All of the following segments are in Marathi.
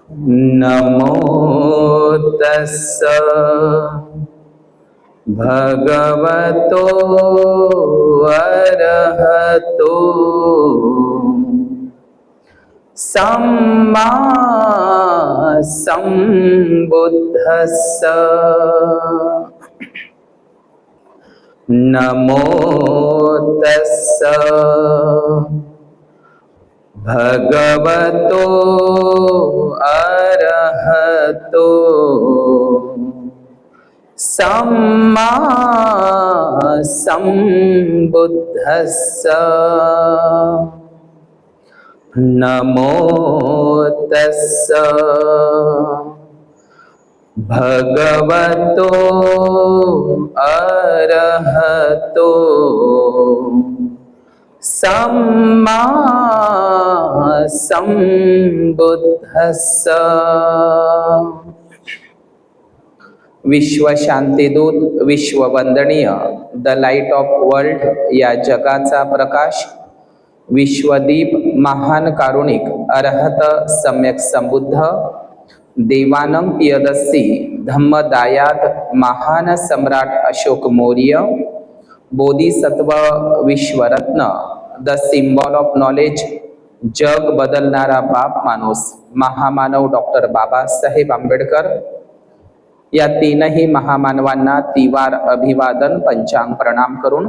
नमो तस्स भगवतो अरहतो सम्मा सम्बुद्धस्स। नमो तस्स भगवतो अरहतो सम्मा सम्बुद्धस्स। नमो तस्स भगवतो अरहतो सम्मा सम्बुद्धस्स। विश्वशांतीदूत, विश्ववंदनीय, द लाईट ऑफ वर्ल्ड या जगाचा प्रकाश, विश्वदीप, महान कारुणिक, अरहत, सम्यक संबुद्ध, देवानंद पियदस्सी, धम्मदायाद, महान सम्राट अशोक मौर्य, बोधिसत्व, विश्वरत्न, द सिम्बॉल ऑफ नॉलेज, जग बदलणारा बाप माणूस, महामानव डॉक्टर बाबासाहेब आंबेडकर या तीनही महामानवांना तिवार अभिवादन पंचांग प्रणाम करून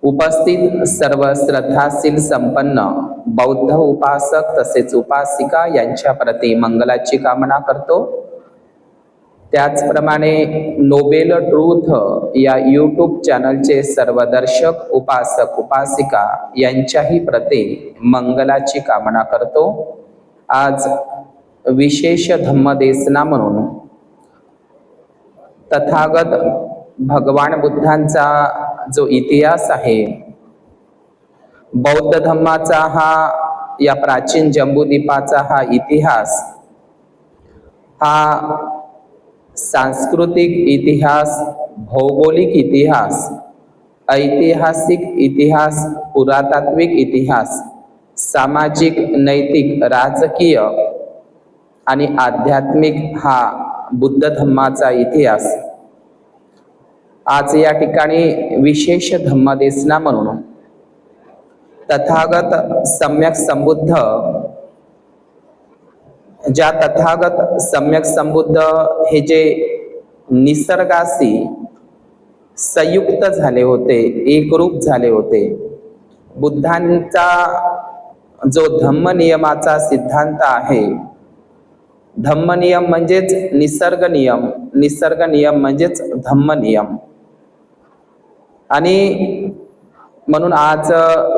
उपस्थित सर्व श्रद्धाशील संपन्न बौद्ध उपासक तसेच उपासिका यांच्या प्रती मंगलाची कामना करतो। त्याचप्रमाणे नोबेल ट्रूथ या यूट्यूब चॅनलचे सर्व दर्शक, उपासक, उपासिका यांच्याही प्रती मंगलाची कामना करतो। आज विशेष धम्मदेसना म्हणून तथागत भगवान बुद्धांचा जो इतिहास आहे, बौद्ध धम्माचा या प्राचीन जम्बूद्वीपाचा हा इतिहास, हा सांस्कृतिक इतिहास, भौगोलिक इतिहास, ऐतिहासिक इतिहास, पुरातात्विक इतिहास, सामाजिक, नैतिक, राजकीय आणि आध्यात्मिक हा बुद्ध धम्माचा इतिहास आज या ठिकाणी विशेष धम्मदेसना म्हणून तथागत सम्यक संबुद्ध, ज्या तथागत सम्यक संबुद्ध हे जे निसर्गाशी संयुक्त झाले होते, एकरूप झाले होते, बुद्धांचा जो धम्म नियमाचा सिद्धांत आहे, धम्म नियम म्हणजेच निसर्ग नियम, निसर्ग नियम म्हणजेच धम्म नियम, आणि म्हणून आज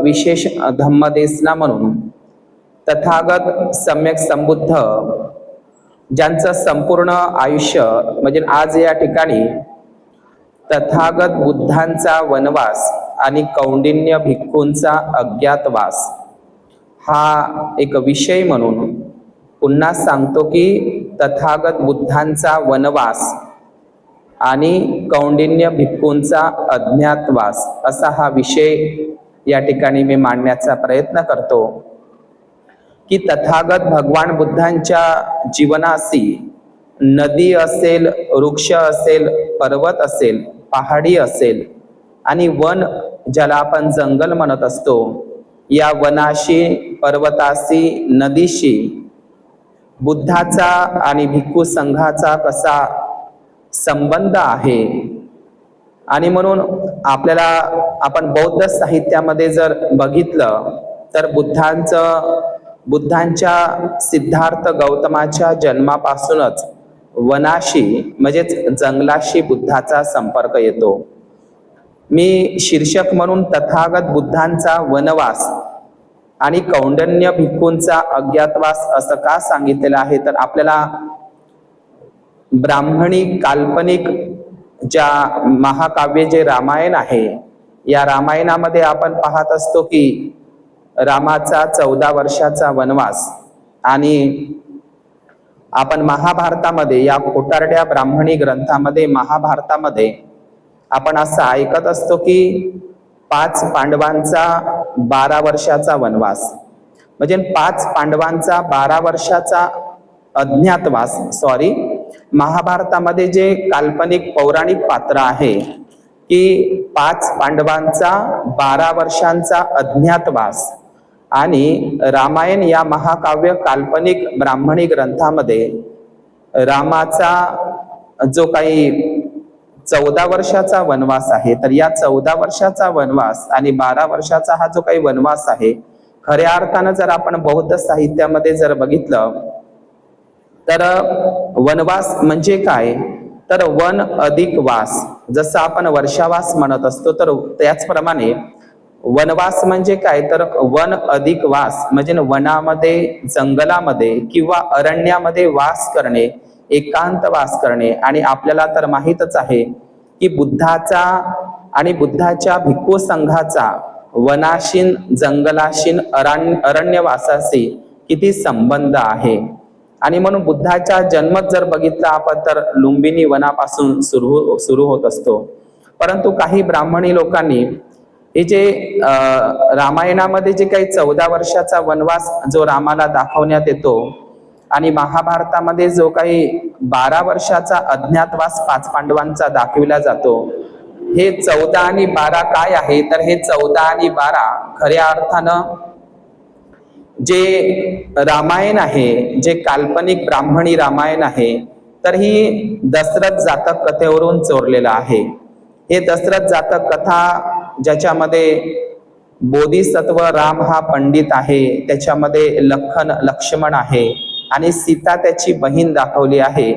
विशेष धम्मदेसना म्हणून तथागत सम्यक संबुद्ध ज्यांचं संपूर्ण आयुष्य म्हणजे आज या ठिकाणी तथागत बुद्धांचा वनवास आणि कौंडिन्य भिक्खूंचा अज्ञातवास हा एक विषय म्हणून पुन्हा सांगतो की तथागत बुद्धांचा वनवास आणि कौंडिन्य भिक्खूंचा अज्ञातवास असा हा विषय या ठिकाणी मी मांडण्याचा प्रयत्न करतो की तथागत भगवान बुद्धांच्या जीवनाशी नदी असेल, वृक्ष असेल, पर्वत असेल, पहाडी असेल आणि वन ज्याला आपण जंगल म्हणत असतो, या वनाशी, पर्वताशी, नदीशी बुद्धाचा आणि भिक्खू संघाचा कसा संबंध आहे। आणि म्हणून आपण बौद्ध साहित्यामध्ये जर बघितलं तर बुद्धांच्या सिद्धार्थ गौतमाच्या जन्मापासूनच वनाशी म्हणजेच जंगलाशी बुद्धाचा संपर्क येतो। मी शीर्षक म्हणून तथागत बुद्धांचा वनवास आणि कौंडिन्य भिक्खूंचा अज्ञातवास असं का सांगितलेलं आहे, तर आपल्याला ब्राह्मणी काल्पनिक ज्या महाकाव्य जे रामायण आहे, या रामायणामध्ये आपण पाहत असतो की रामाचा 14 वर्षाचा वनवास, आणि आपण महाभारतामध्ये या खोटारड्या ब्राह्मणी ग्रंथामध्ये महाभारतामध्ये आपण असं ऐकत असतो की 5 पांडवांचा 12 वर्षाचा वनवास, म्हणजे 5 पांडवांचा 12 वर्षाचा अज्ञातवास महाभारतामध्ये जे काल्पनिक पौराणिक पात्र आहे की 5 पांडवांचा 12 वर्षांचा अज्ञातवास आणि रामायण या महाकाव्य काल्पनिक ब्राह्मणी ग्रंथामध्ये रामाचा जो काही 14 वर्षाचा वनवास आहे, तर या 14 वर्षाचा वनवास आणि 12 वर्षाचा हा जो काही वनवास आहे, खऱ्या अर्थानं जर आपण बौद्ध साहित्यामध्ये जर बघितलं तर वनवास म्हणजे काय, तर वन अधिक वास, जसं आपण वर्षावास म्हणत असतो, तर त्याचप्रमाणे वनवास म्हणजे काय, तर वन अधिक वास म्हणजे वनामध्ये, जंगलामध्ये किंवा अरण्यामध्ये वास करणे, एकांत वास करणे. आणि आपल्याला तर माहीतच आहे की बुद्धाचा आणि बुद्धाच्या भिक्खू संघाचा वनाशीन, जंगलाशीन, अरण्यवासाशी किती संबंध आहे. आणि म्हणून बुद्धाचा जन्मच जर बघितला आपण तर लुंबिनी वनापासून सुरू होत असतो. परंतु काही ब्राह्मणी लोकांनी हे जे रामायणामध्ये जे काही 14 वर्षाचा वनवास जो रामाला दाखवण्यात येतो आणि महाभारतामध्ये जो काही 12 वर्षाचा अज्ञातवास 5 पांडवांचा दाखविला जातो, हे 14 आणि 12 काय आहे, तर हे 14 आणि 12 खऱ्या अर्थानं जे रामायण आहे, जे काल्पनिक ब्राह्मणी रामायण आहे, तर ही दशरथ जातक कथेवरून चोरलेलं आहे. हे दशरथ जातक कथा ज्याच्यामध्ये बोधिसत्व राम हा पंडित आहे, त्याच्यामध्ये लक्ष्मण आहे आणि सीता त्याची बहीण दाखवली आहे.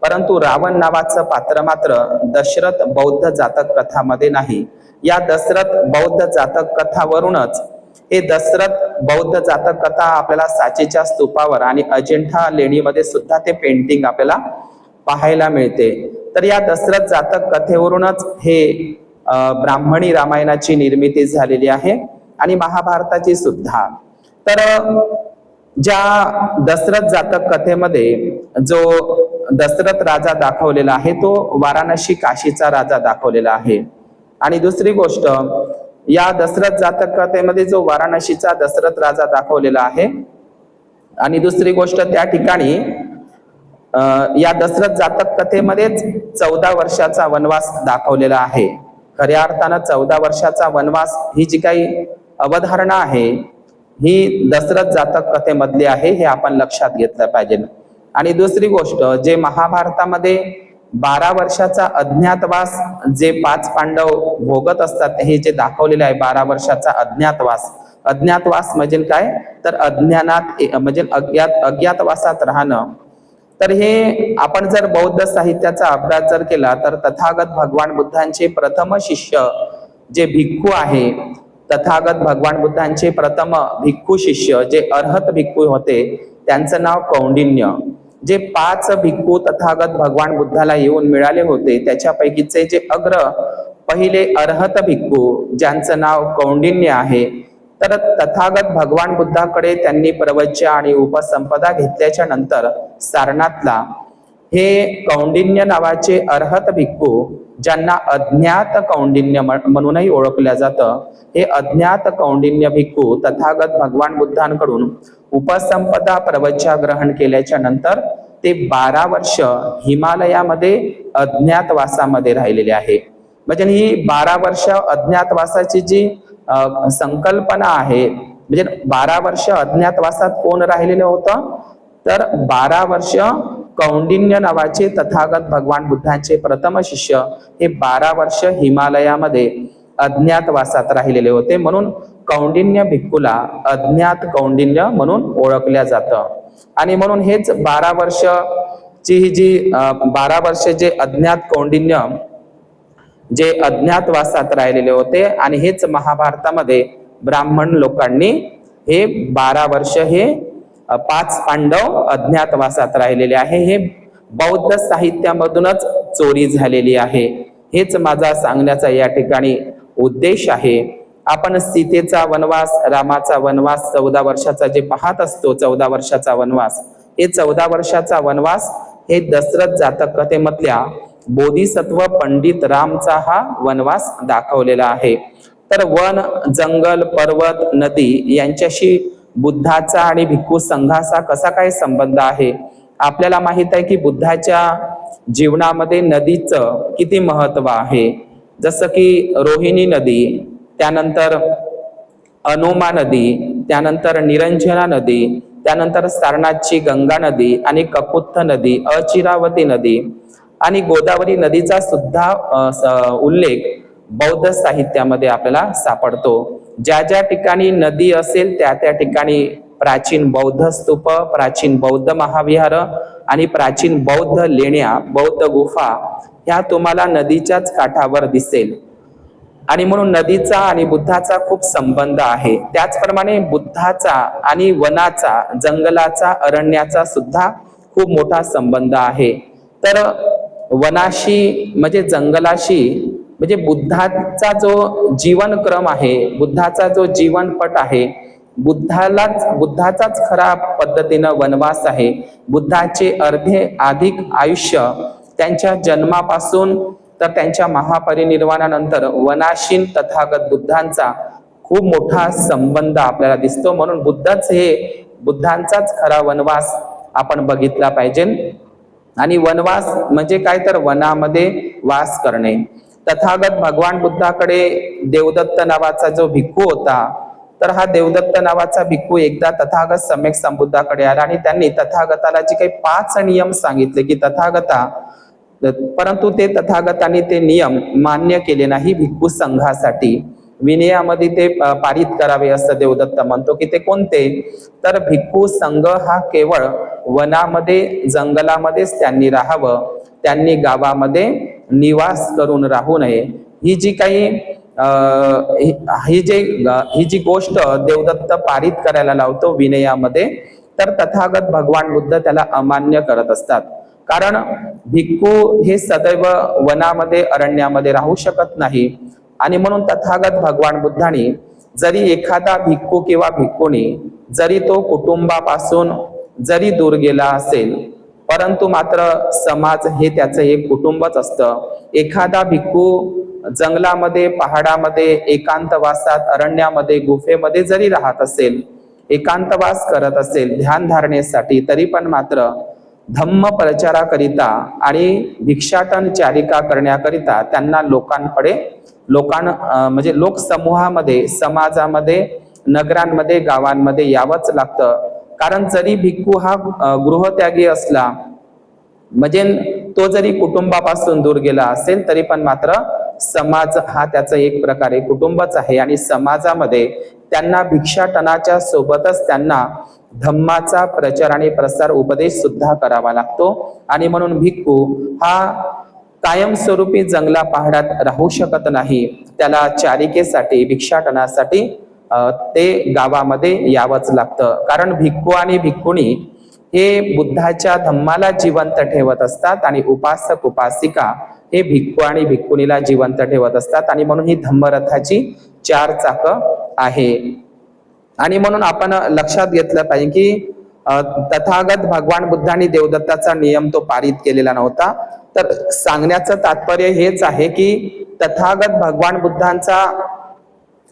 परंतु रावण नावाचं पात्र मात्र दशरथ बौद्ध जातक कथामध्ये नाही. या दशरथ बौद्ध जातक कथावरूनच हे दशरथ बौद्ध जातक कथा आपल्याला सांचीच्या स्तूपावर आणि अजिंठा लेणीमध्ये सुद्धा ते पेंटिंग आपल्याला पाहायला मिळते. तर या दशरथ जातक कथेवरूनच हे ब्राह्मणी रामायणाची निर्मिती झालेली आहे आणि महाभारताची सुद्धा. तर ज्या दशरथ जातक कथेमध्ये जो दशरथ राजा दाखवलेला आहे तो वाराणसी काशीचा राजा दाखवलेला आहे. आणि दुसरी गोष्ट, या दशरथ जातक कथेमध्ये जो वाराणसीचा दशरथ राजा दाखवलेला आहे आणि दुसरी गोष्ट त्या ठिकाणी या दशरथ जातक कथेमध्येच 14 वर्षाचा वनवास दाखवलेला आहे. खऱ्या अर्थानं 14 वर्षाचा वनवास ही जी काही अवधारणा आहे ही दशरथ जातक कथेमधली आहे, हे आपण लक्षात घेतलं पाहिजे. आणि दुसरी गोष्ट, जे महाभारतामध्ये 12 वर्षाचा अज्ञातवास जे 5 पांडव भोगत असतात, हे जे दाखवलेले आहे 12 वर्षाचा अज्ञातवास. अज्ञातवास म्हणजे काय, तर अज्ञानात म्हणजे अज्ञातवासात राहणं. तर हे आपण जर बौद्ध साहित्याचा अभ्यास जर केला तर तथागत भगवान बुद्धांचे प्रथम शिष्य जे भिक्खू आहे, तथागत भगवान बुद्धांचे प्रथम भिक्खू शिष्य जे अर्हत भिक्खू होते, त्यांचं नाव कौंडिन्य. जे 5 भिक्खू तथागत भगवान बुद्धाला येऊन मिळाले होते त्याच्यापैकीचे जे पहिले अर्हत भिक्खू ज्यांचं नाव कौंडिन्य आहे, तर तथागत भगवान बुद्धाकडे त्यांनी प्रवच्य आणि उपसंपदा घेतल्याच्या नंतर सारनाथला हे कौंडिन्य नावाचे अर्हत भिक्खू, ज्यांना अज्ञात कौंडिन्य म्हणूनही ओळखलं जातं, हे अज्ञात कौंडिन्य भिक्खू तथागत भगवान बुद्धांकडून उपसंपदा प्रवच्या ग्रहण केल्याच्या नंतर ते 12 वर्ष हिमालयामध्ये अज्ञातवासामध्ये राहिलेले आहे. म्हणजे ही 12 वर्ष अज्ञातवासाची जी संकल्पना आहे, म्हणजे 12 वर्ष अज्ञातवासात कोण राहिलेलं होतं, तर 12 वर्ष कौंडिन्य नावाचे तथागत भगवान बुद्धांचे प्रथम शिष्य हे 12 वर्ष हिमालयामध्ये अज्ञातवासात राहिलेले होते. म्हणून कौंडिन्य भिक्खूला अज्ञात कौंडिन्य म्हणून ओळखल्या जातं. आणि म्हणून हेच 12 वर्षची ही जी 12 वर्ष जे अज्ञात कौंडिन्य जे अज्ञातवासात राहिलेले होते, आणि हेच महाभारतामध्ये ब्राह्मण लोकांनी हे 12 वर्ष हे 5 पांडव अज्ञातवासात राहिलेले आहे. हे बौद्ध साहित्यामधूनच चोरी झालेली आहे. हेच माझा सांगण्याचा या ठिकाणी उद्देश आहे. आपण सीतेचा वनवास, रामाचा वनवास 14 वर्षाचा जे पाहत असतो, 14 वर्षाचा वनवास, हे 14 वर्षाचा वनवास हे दशरथ जातक कथेमधल्या बोधिसत्व पंडित रामचा हा वनवास दाखवलेला आहे. तर वन, जंगल, पर्वत, नदी यांच्याशी बुद्धाचा आणि भिक्खू संघाचा कसा काय संबंध आहे, आपल्याला माहित आहे की बुद्धाच्या जीवनामध्ये नदीचं किती महत्व आहे. जसं की रोहिणी नदी, त्यानंतर अनोमा नदी, त्यानंतर निरंजना नदी, त्यानंतर सारनाथची गंगा नदी आणि कपुत्थ नदी, अचिरावती नदी आणि गोदावरी नदीचा सुद्धा उल्लेख बौद्ध साहित्यामध्ये आपल्याला सापडतो. ज्या ज्या ठिकाणी नदी असेल त्या त्या ठिकाणी प्राचीन बौद्ध स्तूप, प्राचीन बौद्ध महाविहार आणि प्राचीन बौद्ध लेण्या, बौद्ध गुफा ह्या तुम्हाला नदीच्याच काठावर दिसेल. आणि म्हणून नदीचा आणि बुद्धाचा खूप संबंध आहे. त्याचप्रमाणे बुद्धाचा आणि वनाचा, जंगलाचा, अरण्याचा सुद्धा खूप मोठा संबंध आहे. तर वनाशी म्हणजे जंगलाशी म्हणजे बुद्धाचा जो जीवनक्रम आहे, बुद्धाचा जो जीवनपट आहे, बुद्धाचाच खरा पद्धतीनं वनवास आहे. बुद्धाचे अर्धे अधिक आयुष्य त्यांच्या जन्मापासून तर त्यांच्या महापरिनिर्वाणानंतर वनाशीन तथागत बुद्धांचा खूप मोठा संबंध आपल्याला दिसतो. म्हणून बुद्धांचाच खरा वनवास आपण बघितला पाहिजे. आणि वनवास म्हणजे काय, तर वनामध्ये वास करणे. तथागत भगवान बुद्धाकडे देवदत्त नावाचा जो भिक्खू होता, तर हा देवदत्त नावाचा भिक्खू एकदा तथागत सम्यक संबुद्धाकडे आला आणि त्यांनी तथागताला जे काही 5 नियम सांगितले की तथागता, परंतु ते तथागतांनी ते नियम मान्य केले नाही भिक्खू संघासाठी. विनयामध्ये ते पारित करावे असं देवदत्त म्हणतो की ते कोणते, तर भिक्खू संघ हा केवळ वनामध्ये जंगलामध्येच त्यांनी राहावं, त्यांनी गावामध्ये निवास करून राहू नये. ही जी काही ही जी गोष्ट देवदत्त पारित करायला लावतो विनयामध्ये, तर तथागत भगवान बुद्ध त्याला अमान्य करत असतात. कारण भिक्खू हे सदैव वनामध्ये अरण्यामध्ये राहू शकत नाही. आणि म्हणून तथागत भगवान बुद्धांनी जरी एखादा भिक्खू किंवा भिक्खुणी जरी तो कुटुंबापासून जरी दूर गेला असेल, परंतु मात्र समाज हे त्याचं एक कुटुंबच असतं. एखादा भिक्खू जंगलामध्ये, पहाडामध्ये, एकांतवासात, अरण्यामध्ये, गुफेमध्ये जरी राहत असेल, एकांतवास करत असेल ध्यान धारणेसाठी, तरी पण मात्र धम्म प्रचाराकरिता आणि भिक्षाटन चारिका करण्याकरिता त्यांना म्हणजे लोकसमूहामध्ये, समाजामध्ये, नगरांमध्ये, गावांमध्ये यावंच लागतं. कारण जरी भिक्खू हा गृहत्यागी असला, म्हणजे तो जरी कुटुंबापासून दूर गेला असेल, तरी पण मात्र समाज हा त्याचं एक प्रकारे कुटुंबच आहे. आणि समाजामध्ये त्यांना भिक्षाटनाच्या सोबतच त्यांना धम्माचा प्रचार आणि प्रसार उपदेश सुद्धा करावा लागतो. आणि म्हणून भिक्खू हा कायमस्वरूपी जंगला पहाडात राहू शकत नाही. त्याला चारिकेसाठी, भिक्षाटनासाठी ते गावामध्ये यावंच लागतं. कारण भिक्खू आणि भिक्खुणी हे बुद्धाच्या धम्माला जिवंत ठेवत असतात आणि उपासक उपासिका हे भिक्खू आणि भिक्खुणीला जिवंत ठेवत असतात. आणि म्हणून ही धम्मरथाची 4 चाकं आहे. आणि म्हणून आपण लक्षात घेतलं पाहिजे की तथागत भगवान बुद्धांनी देवदत्ताचा नियम तो पारित केलेला नव्हता. तर सांगण्याचं तात्पर्य हेच आहे की तथागत भगवान बुद्धांचा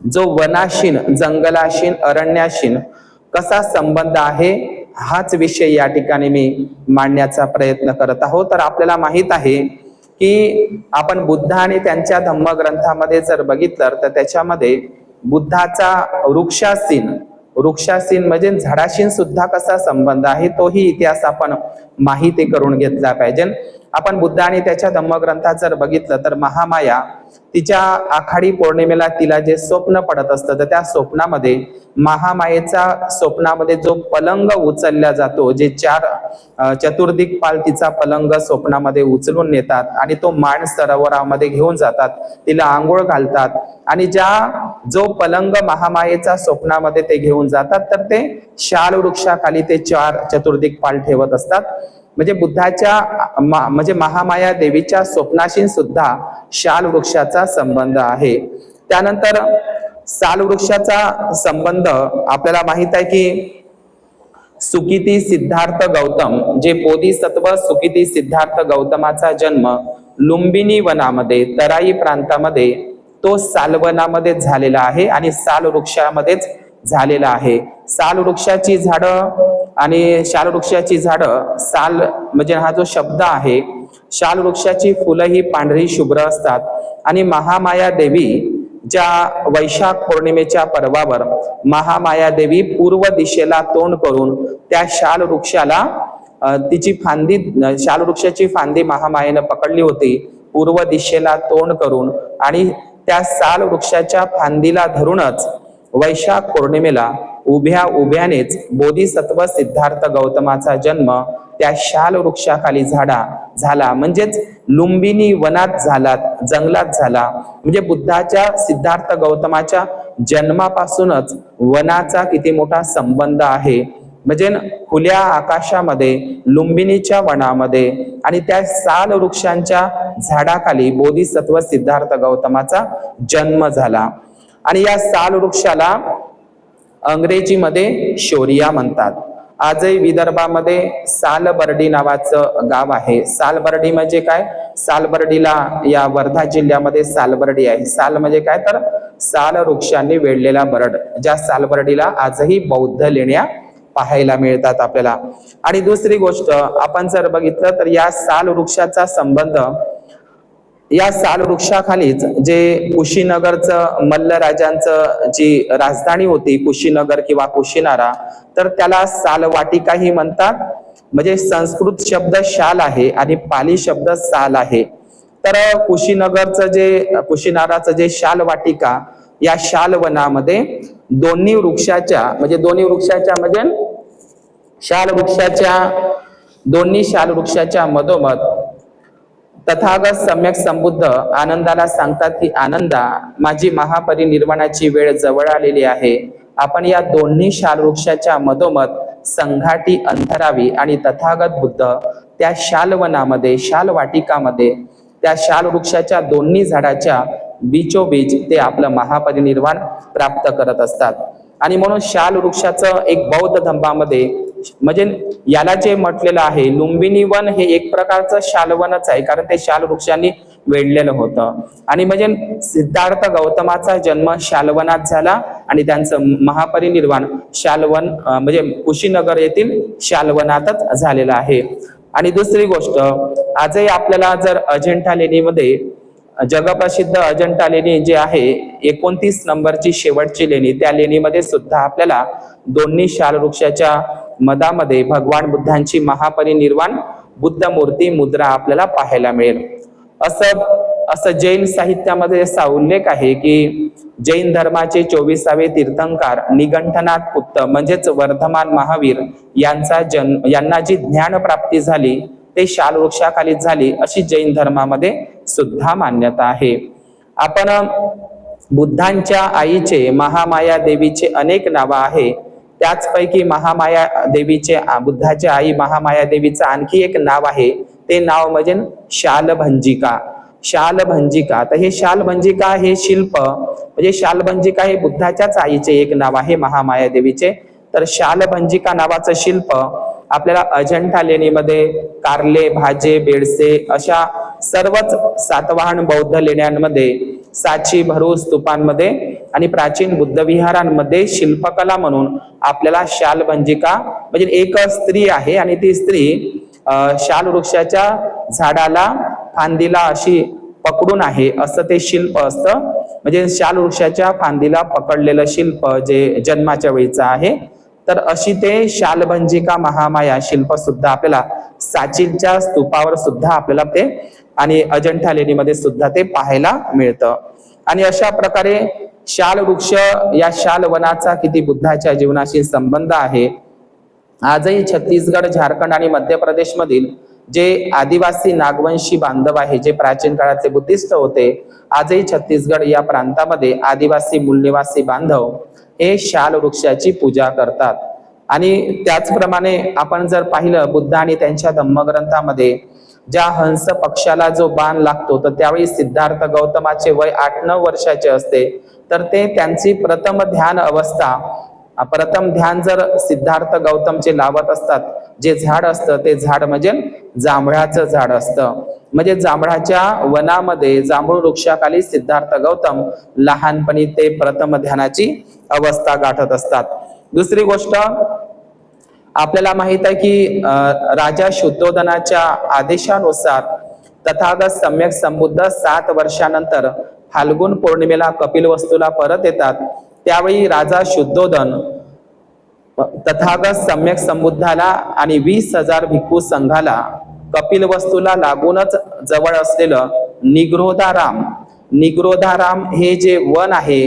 जो वनाशीन, जंगलाशीन, अरण्याशीन कसा संबंध आहे, हाच विषय या ठिकाणी मी मांडण्याचा प्रयत्न करत आहोत. तर आपल्याला माहित आहे की आपण बुद्ध आणि त्यांच्या धम्मग्रंथामध्ये जर बघितलं तर त्याच्यामध्ये बुद्धाचा वृक्षासीन म्हणजे झाडाशीन सुद्धा कसा संबंध आहे, तोही इतिहास आपण माहिती करून घेतला पाहिजे. आपण बुद्ध आणि त्याच्या धम्मग्रंथात जर बघितलं तर महामाया तिच्या आखाडी पौर्णिमेला तिला जे स्वप्न पडत असतं, तर त्या स्वप्नामध्ये महामायेचा स्वप्नामध्ये जो पलंग उचलला जातो, जे 4 चतुर्दिक्पाल तिचा पलंग स्वप्नामध्ये उचलून नेतात आणि तो मान सरोवरामध्ये घेऊन जातात, तिला आंघोळ घालतात. आणि जो पलंग महामायेचा स्वप्नामध्ये ते घेऊन जातात, तर ते शाल वृक्षाखाली ते 4 चतुर्दिक्पाल ठेवत असतात. म्हणजे बुद्धाच्या म्हणजे महामाया देवीच्या स्वप्नाशी सुद्धा शाल वृक्षाचा संबंध आहे. त्यानंतर साल वृक्षाचा संबंध आपल्याला माहित आहे की सुकिती सिद्धार्थ गौतम, जे बोधिसत्व सुकिती सिद्धार्थ गौतमाचा जन्म लुंबिनी वनामध्ये, तराई प्रांतामध्ये, तो सालवनामध्ये झालेला आहे आणि साल वृक्षामध्येच झालेला आहे. साल वृक्षाची झाडं आणि शाल वृक्षाची झाडं, साल म्हणजे हा जो शब्द आहे, शाल वृक्षाची फुलं ही पांढरी शुभ्र असतात आणि महामाया देवी ज्या वैशाख पौर्णिमेच्या पर्वावर महामाया देवी पूर्व दिशेला तोंड करून त्या शाल वृक्षाला तिची फांदी, शाल वृक्षाची फांदी महामायेनं पकडली होती पूर्व दिशेला तोंड करून, आणि त्या साल वृक्षाच्या फांदीला धरूनच वैशाख पौर्णिमेला उभ्या उभ्यानेच बोधिसत्व सिद्धार्थ गौतमाचा जन्म त्या शाल वृक्षाखाली झाला, म्हणजेच लुंबिनी वनात झाला, जंगलात झाला. म्हणजे बुद्धाच्या सिद्धार्थ गौतमाच्या जन्मापासूनच वनाचा किती मोठा संबंध आहे. म्हणजे खुल्या आकाशामध्ये, लुंबिनीच्या वनामध्ये आणि त्या साल वृक्षांच्या झाडाखाली बोधिसत्व सिद्धार्थ गौतमाचा जन्म झाला. आणि या साल वृक्षाला अंग्रेजीमध्ये शोरिया म्हणतात. आजही विदर्भामध्ये सालबर्डी नावाचं गाव आहे. सालबर्डी म्हणजे काय? सालबर्डीला या वर्धा जिल्ह्यामध्ये सालबर्डी आहे. साल म्हणजे काय? तर साल वृक्षांनी वेढलेला बरड, ज्या सालबर्डीला आजही बौद्ध लेण्या पाहायला मिळतात आपल्याला. आणि दुसरी गोष्ट आपण जर बघितलं तर या साल वृक्षाचा संबंध, या साल वृक्षाखालीच जे कुशीनगरचं मल्लराजांचं जी राजधानी होती, कुशीनगर किंवा कुशीनारा, तर त्याला सालवाटिकाही म्हणतात. म्हणजे संस्कृत शब्द शाल आहे आणि पाली शब्द साल आहे. तर कुशीनगरचं जे, कुशीनाराचं जे शाल वाटिका, या शाल वनामध्ये दोन्ही वृक्षाच्या म्हणजे दोन्ही शाल वृक्षाच्या मधोमध तथागत सम्यक संबुद्ध आनंदाला सांगतात की आनंदा, माझी महापरिनिर्वाणाची वेळ जवळ आलेली आहे. आपण या दोन्ही शाल वृक्षाच्या मधोमध संघाटी अंतरावी आणि तथागत बुद्ध त्या शालवनामध्ये, शाल वाटिकामध्ये, त्या शाल वृक्षाच्या दोन्ही झाडाच्या बीचोबीच ते आपलं महापरिनिर्वाण प्राप्त करत असतात. आणि म्हणून शाल वृक्षाचं एक बौद्ध धम्मामध्ये, म्हणजे याला जे म्हटलेलं आहे लुंबिनी वन, हे एक प्रकारचं शालवनच आहे, कारण ते शाल वृक्षांनी वेढलेलं होतं. आणि म्हणजे सिद्धार्थ गौतमाचा जन्म शालवनात झाला आणि त्यांचं महापरिनिर्वाण शालवन म्हणजे कुशीनगर येथील शालवनातच झालेलं आहे. आणि दुसरी गोष्ट, आजही आपल्याला जर अजिंठा लेणीमध्ये, जगप्रसिद्ध अजिंठा लेणी जे आहे 29 नंबरची शेवटची लेणी, त्या लेणीमध्ये सुद्धा आपल्याला दोन्ही शाल वृक्षाच्या मधामध्ये भगवान बुद्धांची महापरिनिर्वाण बुद्ध मूर्ती मुद्रा आपल्याला पाहायला मिळेल. असं जैन साहित्यामध्ये असा उल्लेख आहे की जैन धर्माचे 24वे तीर्थंकर निगंठनाथ पुत्त म्हणजेच वर्धमान महावीर यांना जी ज्ञान प्राप्ती झाली ते शाल वृक्षाखाली झाली, अशी जैन धर्मामध्ये सुद्धा मान्यता आहे. आपण बुद्धांच्या आईचे, महामाया देवीचे अनेक नाव आहे. त्याचपैकी महामाया देवीचे, बुद्धाच्या आई महामाया देवीचं आणखी एक नाव आहे, ते नाव म्हणजे शालभंजिका. शालभंजिका, तर हे शालभंजिका हे शिल्प, म्हणजे शालभंजिका हे बुद्धाच्याच आईचे एक नाव आहे महामाया देवीचे. तर शालभंजिका नावाचं शिल्प आपल्याला अजिंठा लेणीमध्ये, कार्ले, भाजे, बेडसे अशा सर्वच सातवाहन बौद्ध लेण्यांमध्ये, साची भरू स्तूपांमध्ये आणि प्राचीन बुद्ध विहारांमध्ये शिल्पकला म्हणून आपल्याला शालभंजिका, म्हणजे एक स्त्री आहे आणि ती स्त्री शाल वृक्षाच्या झाडाला, फांदीला अशी पकडून आहे, असं ते शिल्प असतं. म्हणजे शाल वृक्षाच्या फांदीला पकडलेलं शिल्प जे जन्माच्या वेळीचं आहे. तर अशी ते शालभंजिका महामाया शिल्प सुद्धा आपल्याला साचीच्या स्तूपावर सुद्धा आपल्याला ते, आणि अजिंठा लेणीमध्ये सुद्धा ते पाहायला मिळतं. आणि अशा प्रकारे शाल वृक्ष, या शाल वनाचा किती बुद्धाच्या जीवनाशी संबंध आहे. आजही छत्तीसगड, झारखंड आणि मध्य प्रदेश मधील जे आदिवासी नागवंशी बांधव आहे, जे प्राचीन काळाचे बुद्धिस्ट होते, आजही छत्तीसगड या प्रांतामध्ये आदिवासी मूलनिवासी बांधव हे शाल वृक्षाची पूजा करतात. आणि त्याचप्रमाणे आपण जर पाहिलं, बुद्ध आणि त्यांच्या धम्मग्रंथामध्ये ज्या हंस पक्षाला जो बाण लागतो, तर त्यावेळी सिद्धार्थ गौतमाचे वय 8-9 वर्षाचे असते. तर ते त्यांची प्रथम ध्यान अवस्था, प्रथम ध्यान जर सिद्धार्थ गौतमचे लावत असतात, जे झाड असतं ते झाड म्हणजे जांभळाचं झाड असतं. म्हणजे जांभळाच्या वनामध्ये, जांभूळ वृक्षाखाली सिद्धार्थ गौतम लहानपणी ते प्रथम ध्यानाची अवस्था गाठत असतात. दुसरी गोष्ट, आपल्याला माहित आहे की राजा शुद्धोधनाच्या आदेशानुसार तथागत सम्यक संबुद्ध 7 वर्षानंतर फाल्गुन पौर्णिमेला कपिलवस्तूला परत येतात. त्यावेळी राजा शुद्धोधन तथागत सम्यक संबुद्धाला आणि 20,000 भिक्खू संघाला कपिलवस्तूला लागूनच जवळ असलेलं निग्रोधाराम हे जे वन आहे,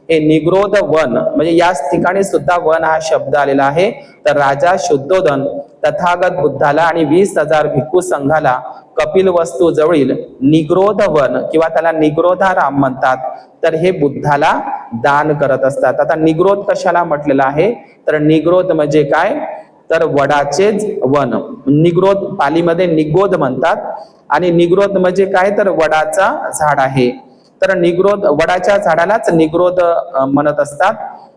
हे निग्रोध वन म्हणजे याच ठिकाणी सुद्धा वन हा शब्द आलेला आहे. तर राजा शुद्धोधन तथागत बुद्धाला आणि 20,000 भिक्खू संघाला कपिलवस्तू जवळील निग्रोध वन किंवा त्याला निग्रोधाराम म्हणतात, तर हे बुद्धाला दान करत असतात. आता निग्रोध कशाला म्हटलेलं आहे, तर निग्रोध म्हणजे काय, तर वडाचेच वन. निग्रोध पालीमध्ये निगोध म्हणतात आणि निग्रोध म्हणजे काय, तर वडाचा झाड आहे. तर निग्रोध वडाच्या झाडालाच निग्रोध म्हणत असतात.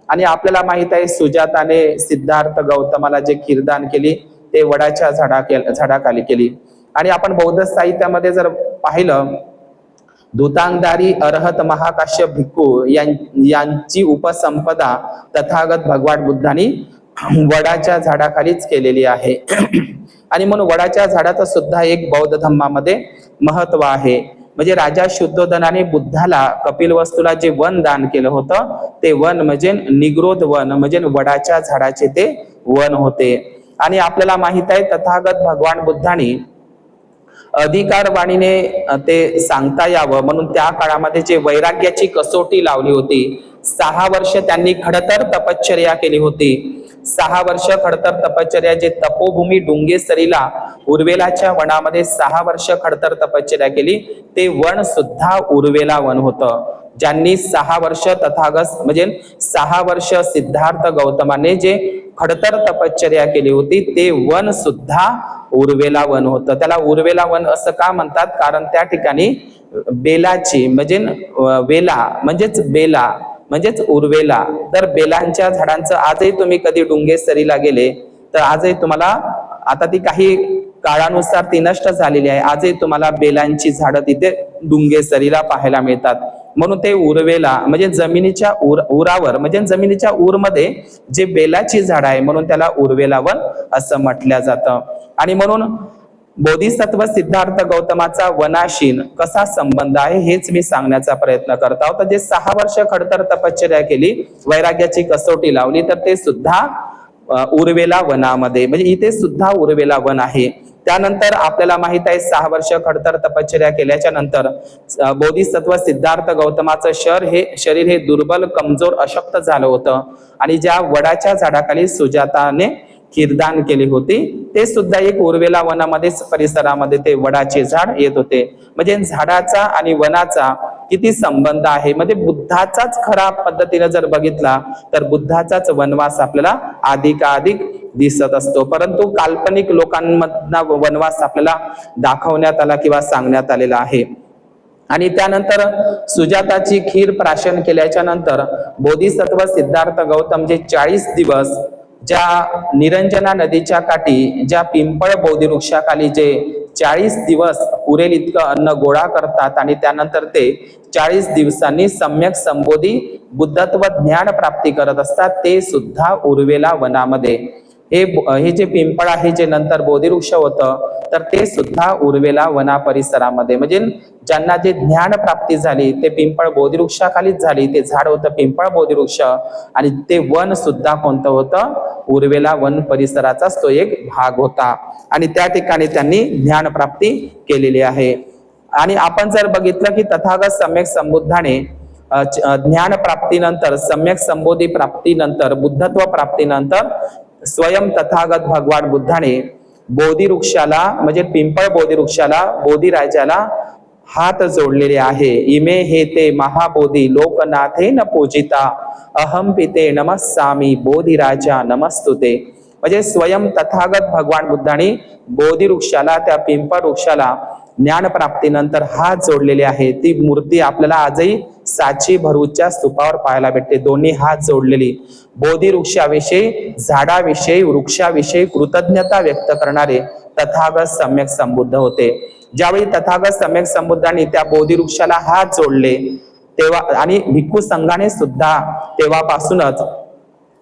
आणि आपल्याला माहित आहे सुजाताने सिद्धार्थ गौतमाला जे खीरदान केली ते वडाच्या झाडाखाली केली. आणि आपण बौद्ध साहित्यामध्ये जर पाहिलं, धुतांगधारी अरहत महाकाश्यप भिक्खू यांची उपसंपदा तथागत भगवान बुद्धांनी वडाच्या झाडाखालीच केलेली आहे. आणि म्हणून वडाच्या झाडाचं सुद्धा एक बौद्ध धर्मामध्ये महत्व आहे. म्हणजे राजा शुद्धोधनाने बुद्धाला कपिलवस्तूला जे वन दान केलं होतं ते वन म्हणजे निग्रोध वन म्हणजे वडाच्या झाडाचे ते वन होते. आणि आपल्याला माहित आहे तथागत भगवान बुद्धांनी अधिकारवाणीने ते सांगता यावं म्हणून त्या काळामध्ये जे वैराग्याची कसोटी लावली होती. 6 वर्ष त्यांनी खडतर तपश्चर्या केली होती. 6 वर्ष खडतर तपश्चर्या, जे तपोभूमी डुंगेसरीला उर्वेलाच्या वनामध्ये 6 वर्ष खडतर तपश्चर्या केली, ते वन सुद्धा उर्वेला वन होतं. ज्यांनी 6 वर्ष तथागत म्हणजे 6 वर्ष सिद्धार्थ गौतमाने जे खडतर तपश्चर्या केली होती ते वन सुद्धा उर्वेला वन होतं. त्याला उर्वेला वन असं का म्हणतात, कारण त्या ठिकाणी बेलाची म्हणजे वेला म्हणजेच उर्वेला. तर बेलांच्या झाडांचं आजही तुम्ही कधी डुंगेसरीला गेले तर आजही तुम्हाला, आता ती काही काळानुसार ती नष्ट झालेली आहे, आजही तुम्हाला बेलांची झाडं तिथे डुंगेसरीला पाहायला मिळतात. म्हणून ते उर्वेला म्हणजे जमिनीच्या उरावर म्हणजे जमिनीच्या उरमध्ये जे बेलाची झाड आहे म्हणून त्याला उर्वेला वन असं म्हटलं जातं. आणि म्हणून बोधिसत्व सिद्धार्थ गौतमाचा वनाशी कसा संबंध आहे हेच मी सांगण्याचा प्रयत्न करत आहोत. जे 6 वर्ष खडतर तपश्चर्या केली, वैराग्याची कसोटी लावली, तर ते सुद्धा उर्वेला वनामध्ये म्हणजे इथे सुद्धा उर्वेला वन आहे. त्यानंतर आपल्याला माहित आहे 6 वर्ष खडतर तपश्चर्या केल्याच्या नंतर बोधिसत्व सिद्धार्थ गौतमाचं शरीर हे दुर्बल, कमजोर, अशक्त झालं होतं. आणि ज्या वडाच्या झाडाखाली सुजाताने खीरदान केली होती ते सुद्धा एक उर्वेला वनामध्ये परिसरामध्ये ते वडाचे झाड येत होते. म्हणजे झाडाचा आणि वनाचा किती संबंध आहे, म्हणजे बुद्धाचाच खरा पद्धतीने जर बघितला तर बुद्धाचाच वनवास आपल्याला अधिकाधिक दिसत असतो. परंतु काल्पनिक लोकांमधला वनवास आपल्याला दाखवण्यात आला किंवा सांगण्यात आलेला आहे. आणि त्यानंतर सुजाताची खीर प्राशन केल्याच्या नंतर बोधिसत्व सिद्धार्थ गौतम जे 40 दिवस ज्या निरंजना नदीच्या काठी ज्या पिंपळ बोधिवृक्षाखाली जे 40 दिवस पुरेल इतकं अन्न गोळा करतात आणि त्यानंतर ते 40 दिवसांनी सम्यक संबोधी बुद्धत्व ज्ञान प्राप्ती करत असतात, ते सुद्धा उर्वेला वनामध्ये. हे जे पिंपळ आहे जे नंतर बोधिवृक्ष होतं तर ते सुद्धा उर्वेला वना परिसरामध्ये म्हणजे ज्यांना जे ज्ञान प्राप्ती झाली ते पिंपळ बोधिवृक्षाखालीच झाली. ते झाड होतं पिंपळ बोधिवृक्ष आणि ते वन सुद्धा कोणतं होतं, उर्वेला वन परिसराचाच तो एक भाग होता. आणि त्या ठिकाणी त्यांनी ज्ञान प्राप्ती केलेली आहे. आणि आपण जर बघितलं की तथागत सम्यक संबुद्धाने ज्ञान प्राप्तीनंतर, सम्यक संबोधी प्राप्तीनंतर, बुद्धत्व प्राप्तीनंतर स्वयं तथागत भगवान बुद्धाने बोधिवृक्षाला म्हणजे पिंपळ बोधिवृक्षाला, बोधिराजाला हात जोडलेले आहे. इमे हे ते महाबोधी लोकनाथे न पूजिता अहम पिते नमस्सामी बोधिराजा नमस्तुते. म्हणजे स्वयं तथागत भगवान बुद्धांनी बोधिवृक्षाला, त्या पिंपळ वृक्षाला ज्ञान प्राप्तीनंतर हात जोडलेले आहे. ती मूर्ती आपल्याला आजही साची भरूचच्या स्तूपावर पाहायला भेटते. दोन्ही हात जोडलेली बोधिवृक्षाविषयी, झाडाविषयी, वृक्षाविषयी कृतज्ञता व्यक्त करणारे तथागत सम्यक संबुद्ध होते. ज्यावेळी तथागत सम्यक संबुद्धांनी त्या बोधिवृक्षाला हात जोडले तेव्हा आणि भिक्खू संघाने सुद्धा तेव्हापासूनच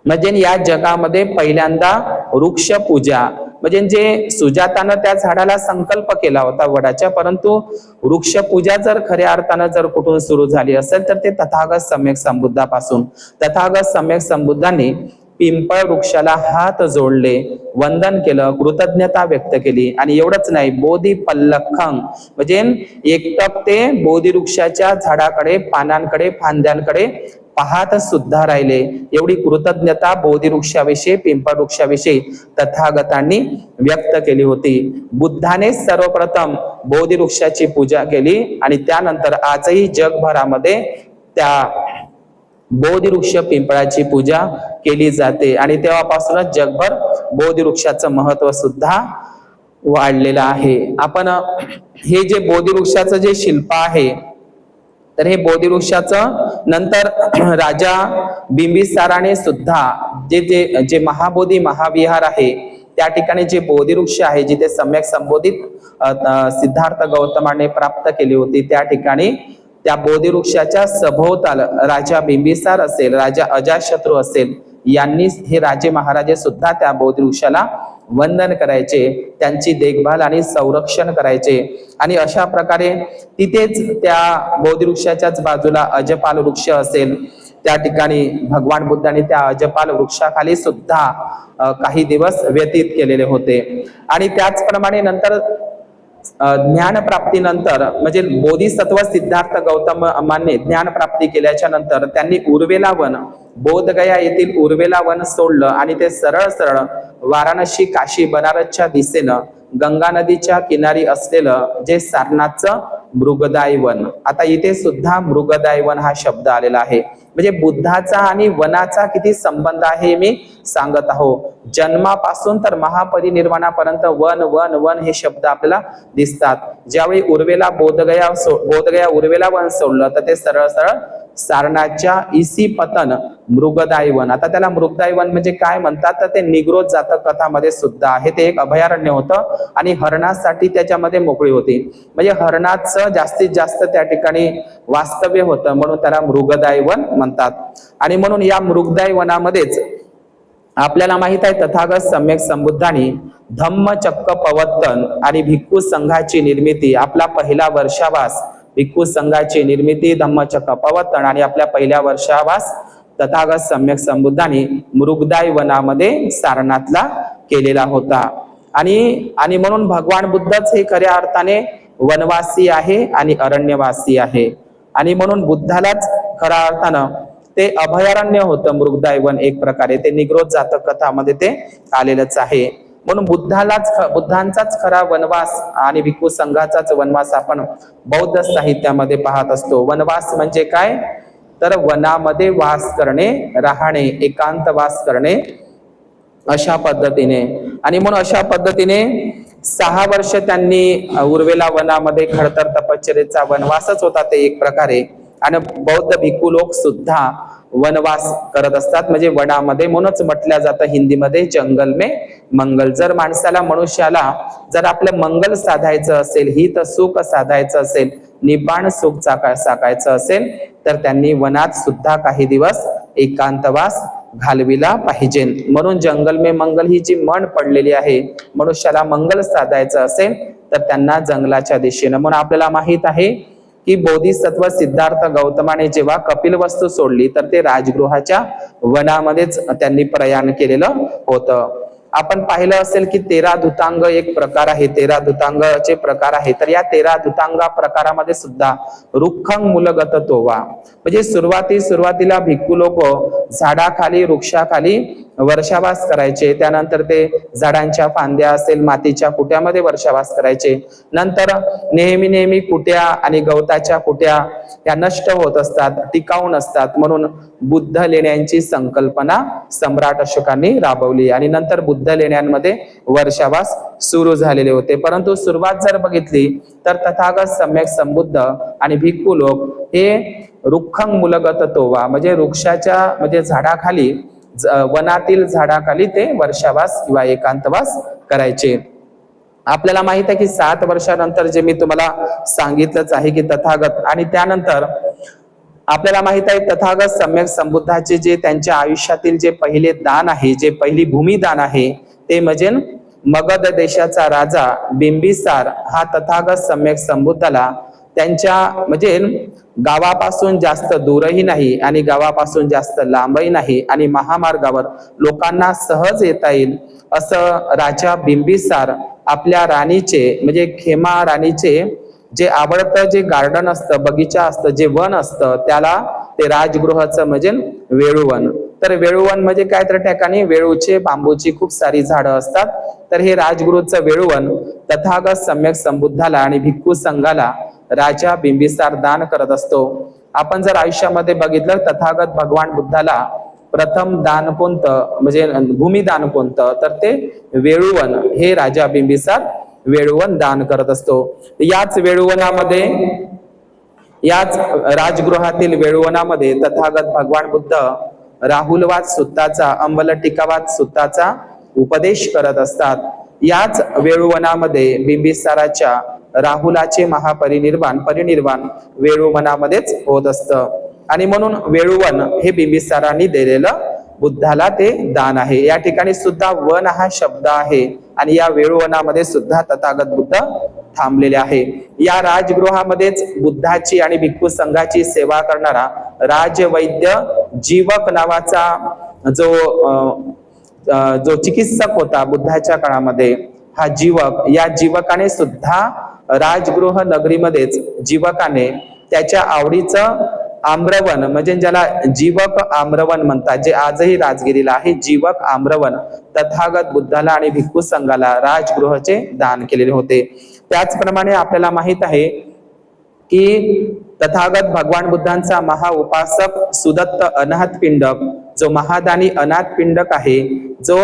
म्हणजे या जगामध्ये पहिल्यांदा वृक्ष पूजा, म्हणजे जे सुजातानं त्या झाडाला संकल्प केला होता वडाच्या, परंतु वृक्ष पूजा जर खऱ्या अर्थानं जर कुठून सुरू झाली असेल तर ते तथागत सम्यक संबुद्धापासून. तथागत सम्यक संबुद्धांनी पिंपळ वृक्षाला हात जोडले, वंदन केलं, कृतज्ञता व्यक्त केली. आणि एवढंच नाही, बोधी पल्लखं म्हणजे एकटक ते बोधी वृक्षाच्या झाडाकडे, पानांकडे, फांद्यांकडे पाहत सुद्धा राहिले. एवढी कृतज्ञता बोधी वृक्षाविषयी, पिंपळ वृक्षाविषयी तथागतांनी व्यक्त केली होती. बुद्धाने सर्वप्रथम बोधी वृक्षाची पूजा केली आणि त्यानंतर आजही जगभरामध्ये त्या बोधी वृक्ष पिंपळाची पूजा केली जाते. आणि तेव्हापासूनच जगभर बोधी वृक्षाचं महत्व सुद्धा वाढलेलं आहे. आपण हे जे बोधी वृक्षाचं जे शिल्प आहे, तर हे बोधी वृक्षाचं नंतर राजा बिंबिसाराने सुद्धा जे जे जे महाबोधी महाविहार आहे त्या ठिकाणी जे बोधी वृक्ष आहे, जिथे सम्यक संबोधित सिद्धार्थ गौतमाने प्राप्त केली होती, त्या ठिकाणी त्या बोधी वृक्षाच्या सभोवताल राजा बिंबिसार असेल, राजा अजातशत्रू असेल, यांनी हे राजे महाराजे सुद्धा त्या बोधी वृक्षाला वंदन करायचे, त्यांची देखभाल आणि संरक्षण करायचे. आणि अशा प्रकारे तिथेच त्या बोधी वृक्षाच्याच बाजूला अजपाल वृक्ष असेल, त्या ठिकाणी भगवान बुद्धांनी त्या अजपाल वृक्षाखाली सुद्धा काही दिवस व्यतीत केलेले होते. आणि त्याचप्रमाणे नंतर ज्ञान प्राप्तीनंतर म्हणजे बोधिसत्व सिद्धार्थ गौतमाने ज्ञान प्राप्ती केल्याच्या नंतर त्यांनी उर्वेला वन, बोधगया येथील उर्वेला वन सोडलं आणि ते सरळ सरळ वाराणसी, काशी, बनारसच्या दिशेनं गंगा नदीच्या किनारी असलेलं जे सारनाथचं मृगदाई वन. आता इथे सुद्धा मृगदाई वन हा शब्द आलेला आहे. म्हणजे बुद्धाचा आणि वनाचा किती संबंध आहे मी सांगत आहो. जन्मापासून तर महापरिनिर्वाणापर्यंत वन वन वन हे शब्द आपल्याला दिसतात. ज्यावेळी उर्वेला बोधगया उर्वेला वन सोडलं तर ते सरळ सरळ सारनाथच्या इसी पतन मृगदाई वन. आता त्याला मृगदाई वन म्हणजे काय म्हणतात, तर ते निग्रोध जातक कथामध्ये सुद्धा आहे. ते एक अभयारण्य होतं आणि हरणासाठी त्याच्यामध्ये मोकळी होती. म्हणजे हरणाचं जास्तीत जास्त त्या ठिकाणी वास्तव्य होतं, म्हणून त्याला मृगदाई वन म्हणतात. आणि म्हणून या मृगदाई वनामध्येच आपल्याला माहित आहे तथागत सम्यक संबुद्धांनी धम्मचक्र पवर्तन आणि भिक्खू संघाची निर्मिती, आपला पहिला वर्षावास, भिक्खू संघाची निर्मिती, धम्मचक्र पवर्तन आणि आपल्या पहिल्या वर्षावास तथागत सम्यक संबुद्धांनी मृगदाई वनामध्ये सारनाथला केलेला होता. आणि म्हणून भगवान बुद्धच हे खऱ्या अर्थाने वनवासी आहे आणि अरण्यवासी आहे. आणि म्हणून बुद्धालाच खऱ्या अर्थानं ते अभयारण्य होतं मृगदाई वन एक प्रकारे. ते निग्रोध जातक कथामध्ये ते आलेलंच आहे. म्हणून बुद्धांचाच खरा वनवास आणि भिक्खू संघाचाच वनवास आपण बौद्ध साहित्यामध्ये पाहत असतो. वनवास म्हणजे काय, तर वनामध्ये वास करणे, राहणे, एकांतवास करणे अशा पद्धतीने. आणि म्हणून अशा पद्धतीने 6 वर्ष त्यांनी उर्वेला वनामध्ये खडतर तपश्चर्येचा वनवासच होता ते एक प्रकारे. आणि बौद्ध भिक्खू लोक सुद्धा वनवास करत असतात, म्हणजे वनामध्ये. म्हणूनच म्हटलं जातं हिंदीमध्ये जंगल में मंगल. जर माणसाला, मनुष्याला जर आपलं मंगल साधायचं असेल, हित सुख साधायचं असेल, निब्बाण सुख साकायचं असेल, तर त्यांनी वनात सुद्धा काही दिवस एकांतवास घालविला पाहिजे. म्हणून जंगल में मंगल ही जी म्हण पडलेली आहे, मनुष्याला मंगल साधायचं असेल तर त्यांना जंगलाच्या दिशेनं. म्हणून आपल्याला माहित आहे की बोधिसत्व सिद्धार्थ गौतमाने जेव्हा कपिलवस्तू सोडली तर ते राजगृहाच्या वनामध्येच त्यांनी प्रयाण केलेलं होतं. आपण पाहिलं असेल की 13 धुतांग एक प्रकार आहे, 13 धुतांगाचे प्रकार आहे. तर या 13 धुतांगा प्रकारामध्ये सुद्धा रुखंग मूलगत तोवा, म्हणजे सुरुवातीला भिक्खू लोक झाडाखाली, वृक्षाखाली वर्षावास करायचे. त्यानंतर ते झाडांच्या फांद्या असेल, मातीच्या कुट्यामध्ये वर्षावास करायचे. नंतर नेहमी कुट्या आणि गवताच्या कुट्या या नष्ट होत असतात, टिकाऊ नसतात. म्हणून बुद्ध लेण्यांची संकल्पना सम्राट अशोकांनी राबवली आणि नंतर बुद्ध लेण्यांमध्ये वर्षावास सुरू झालेले होते. परंतु सुरुवात जर बघितली तर तथागत सम्यक संबुद्ध आणि भिक्खू लोक हे रुखंग मूलगत तोवा, म्हणजे वृक्षाच्या म्हणजे झाडाखाली, वनातील झाडाखाली ते वर्षावास किंवा एकांतवास करायचे. आपल्याला माहित आहे की 7 वर्षानंतर जे मी तुम्हाला सांगितलंच आहे की तथागत आणि त्यानंतर आपल्याला माहित आहे तथागत सम्यक संबुद्धाचे जे त्यांच्या आयुष्यातील जे पहिले दान आहे, जे पहिली भूमिदान आहे, ते म्हणजे मगध देशाचा राजा बिंबिसार हा तथागत सम्यक संबुद्धाला त्यांच्या म्हणजे गावापासून जास्त दूरही नाही आणि गावापासून जास्त लांबही नाही आणि महामार्गावर लोकांना सहज येता येईल असं राजा बिंबिसार आपल्या राणीचे म्हणजे खेमा राणीचे जे आवडतं जे गार्डन असतं, बगीचा असतं, जे वन असतं, त्याला ते राजगृहाचं म्हणजे वेळुवन. तर वेळुवन म्हणजे काय, तर ठिकाणी वेळूचे बांबूची खूप सारी झाडं असतात. तर हे राजगृहचं वेळुवन तथागत सम्यक संबुद्धाला आणि भिक्खू संघाला राजा बिंबिसार दान करत असतो. आपण जर आयुष्यामध्ये बघितलं तथागत भगवान बुद्धाला प्रथम दान कोणतं म्हणजे भूमिदान कोणतं, तर ते वेळुवन हे राजा बिंबिसार वेळुवन दान करत असतो. याच वेळुवनामध्ये याच राजगृहातील वेळुवनामध्ये तथागत भगवान बुद्ध राहुलवाद सुत्ताचा अंबलटिकावाद सुत्ताचा उपदेश करत असतात. याच वेळुवनामध्ये बिंबिसाराच्या राहुलाचे परिनिर्वाण वेळुवनामध्येच होत असतं आणि म्हणून वेळुवन हे बिंबिसारांनी दिलेलं बुद्धाला ते दान आहे. या ठिकाणी सुद्धा वन हा शब्द आहे आणि या वेळुवनामध्ये सुद्धा तथागत बुद्ध थांबलेले आहे. या राजगृहामध्येच बुद्धाची आणि भिक्खू संघाची सेवा करणारा राजवैद्य जीवक नावाचा जो चिकित्सक होता बुद्धाच्या काळामध्ये, हा जीवक, या जीवकाने सुद्धा राजगृह नगरीमध्येच जीवकाने त्याच्या आवडीचं आम्रवन म्हणजे ज्याला जीवक आम्रवन म्हणतात, जे आजही राजगिरीला आहे, जीवक आम्रवन तथागत बुद्धाला आणि भिक्खू संघाला राजगृहाचे दान केलेले होते. त्याचप्रमाणे आपल्याला माहित आहे की तथागत भगवान बुद्धांचा महाउपासक सुदत्त अनाथ पिंडक, जो महादानी अनाथ पिंडक आहे, जो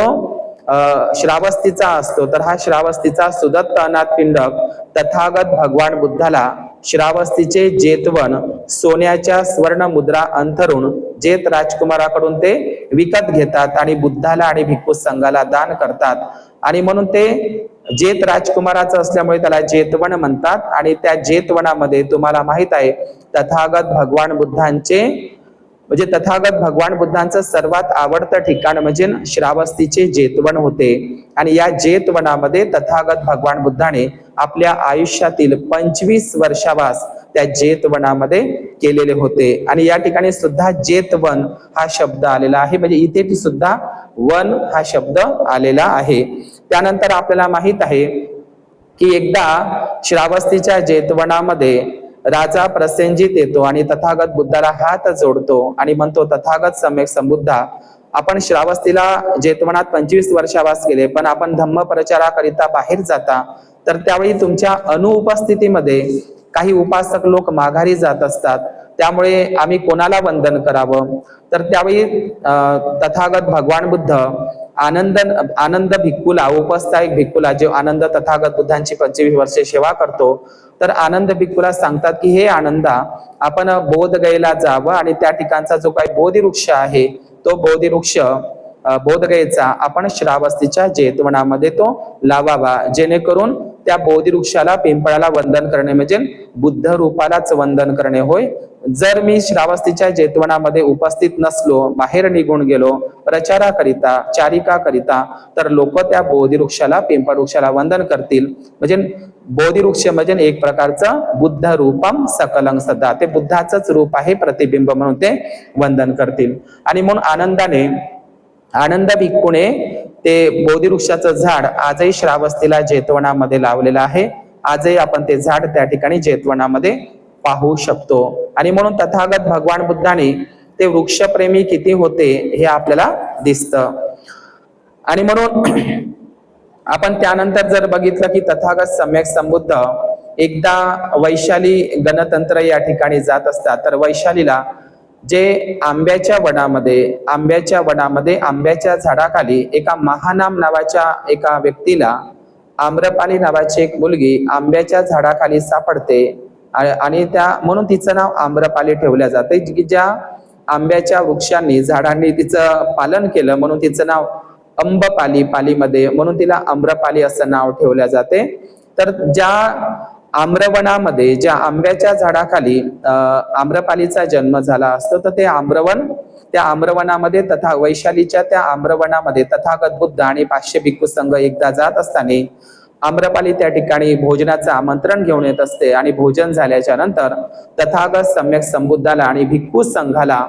श्रावस्तीचा असतो, तर हा श्रावस्तीचा सुदत्त अनाथ पिंडक तथागत भगवान बुद्धाला श्रावस्तीचे जेतवन सोन्याच्या स्वर्ण मुद्रा अंथरून जेत राजकुमाराकडून ते विकत घेतात आणि बुद्धाला आणि भिक्खू संघाला दान करतात. आणि म्हणून ते जेत राजकुमाराचं असल्यामुळे त्याला जेतवन म्हणतात. आणि त्या जेतवनामध्ये तुम्हाला माहित आहे तथागत भगवान बुद्धांचं सर्वात आवडतं ठिकाण म्हणजे श्रावस्तीचे जेतवन होते. आणि या जेतवनामध्ये तथागत भगवान बुद्धाने आपल्या आयुष्यातील 25 वर्षावास त्या जेतवनामध्ये केलेले होते. आणि या ठिकाणी सुद्धा जेतवन हा शब्द आलेला आहे, म्हणजे इथे सुद्धा वन हा शब्द आलेला आहे. त्यानंतर आपल्याला माहित आहे की एकदा श्रावस्तीच्या जेतवनामध्ये राजा प्रसेनजित येतो आणि तथागत बुद्धाला हात जोडतो आणि म्हणतो, तथागत सम्यक संबुद्धा, आपण श्रावस्तीला जेतवनात 25 वर्षावास केले, पण आपण धम्म प्रचाराकरिता बाहेर जाता, तर त्यावेळी तुमच्या अनुपस्थितीमध्ये काही उपासक लोक माघारी जात असतात, त्यामुळे आम्ही कोणाला वंदन करावं. तर त्यावेळी तथागत भगवान बुद्ध आनंद भिक्खूला, उपस्थायक भिक्खूला, जो आनंद तथागत बुद्धांची 25 वर्षे सेवा करतो, तर आनंद भिक्खूला सांगतात की हे आनंदा, आपण बोधगयेला जावं आणि त्या ठिकाणचा जो काही बोधिवृक्ष आहे तो बोधिवृक्ष बोधगयेचा आपण श्रावस्तीच्या जेतवनामध्ये तो लावावा, जेणेकरून त्या बोधिवृक्षाला, पिंपळाला वंदन करणे म्हणजे बुद्ध रूपालाच वंदन करणे होय. जर मी श्रावस्तीच्या जेतवनामध्ये उपस्थित नसलो, बाहेर निघून गेलो प्रचाराकरिता, चारिकाकरिता, तर लोक त्या बोधिवृक्षाला, पिंपळ वृक्षाला वंदन करतील. म्हणजे बोधिवृक्ष म्हणजे एक प्रकारचं बुद्ध रूपम सकलं सदा, ते बुद्धाचंच रूप आहे, प्रतिबिंब म्हणून ते वंदन करतील. आणि म्हणून आनंद भिक्खूने ते बोधिवृक्षाचं झाड आजही श्रावस्तीला जेतवनामध्ये लावलेलं आहे. आजही आपण ते झाड त्या ठिकाणी जेतवनामध्ये पाहू शकतो. आणि म्हणून तथागत भगवान बुद्धाने ते वृक्षप्रेमी किती होते हे आपल्याला दिसतं. आणि म्हणून आपण त्यानंतर जर बघितलं की तथागत सम्यक संबुद्ध एकदा वैशाली गणतंत्र या ठिकाणी जात असतात, तर वैशालीला जे आंब्याच्या वनामध्ये आंब्याच्या झाडाखाली एका महानाम नावाच्या एका व्यक्तीला आम्रपाली नावाची एक मुलगी आंब्याच्या झाडाखाली सापडते आणि म्हणून तिचं नाव आम्रपाली ठेवलं जाते. की ज्या आंब्याच्या वृक्षांनी, झाडांनी तिचं पालन केलं म्हणून तिचं नाव पालीमध्ये, म्हणून तिला आम्रपाली असं नाव ठेवलं जाते. तर ज्या आम्रवनामध्ये ज्या आंब्याच्या झाडाखाली आम्रपालीचा जन्म झाला असतो, तर ते आम्रवन, त्या आम्रवनामध्ये वैशालीच्या त्या आम्रवनामध्ये तथागत बुद्ध आणि 500 भिक्खू संघ एकदा जात असताना आम्रपाली त्या ठिकाणी भोजनाचं आमंत्रण घेऊन येत असते आणि भोजन झाल्याच्या नंतर तथागत सम्यक संबुद्धाला आणि भिक्खू संघाला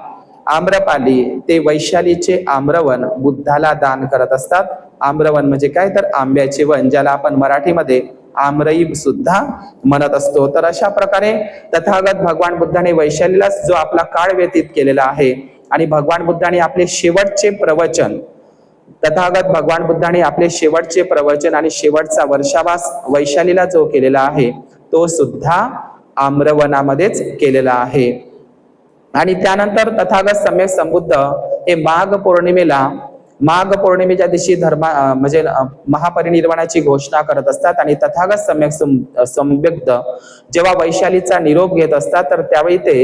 आम्रपाली ते वैशालीचे आम्रवन बुद्धाला दान करत असतात. आम्रवन म्हणजे काय, तर आंब्याचे वन, ज्याला आपण मराठीमध्ये आमरई सुद्धा म्हणत असतो. तर अशा प्रकारे तथागत भगवान बुद्धाने वैशालीला जो आपला काळ व्यतीत केलेला आहे आणि भगवान बुद्धाने आपले शेवटचे प्रवचन, तथागत भगवान बुद्धाने आपले शेवटचे प्रवचन आणि शेवटचा वर्षावास वैशालीला जो केलेला आहे तो सुद्धा आम्रवनामध्येच केलेला आहे. आणि त्यानंतर तथागत सम्यक संबुद्ध हे माघ पौर्णिमेच्या दिवशी म्हणजे महापरिनिर्वाणाची घोषणा करत असतात. आणि तथागत सम्यक संबुद्ध जेव्हा वैशालीचा निरोप घेत असतात, तर त्यावेळी ते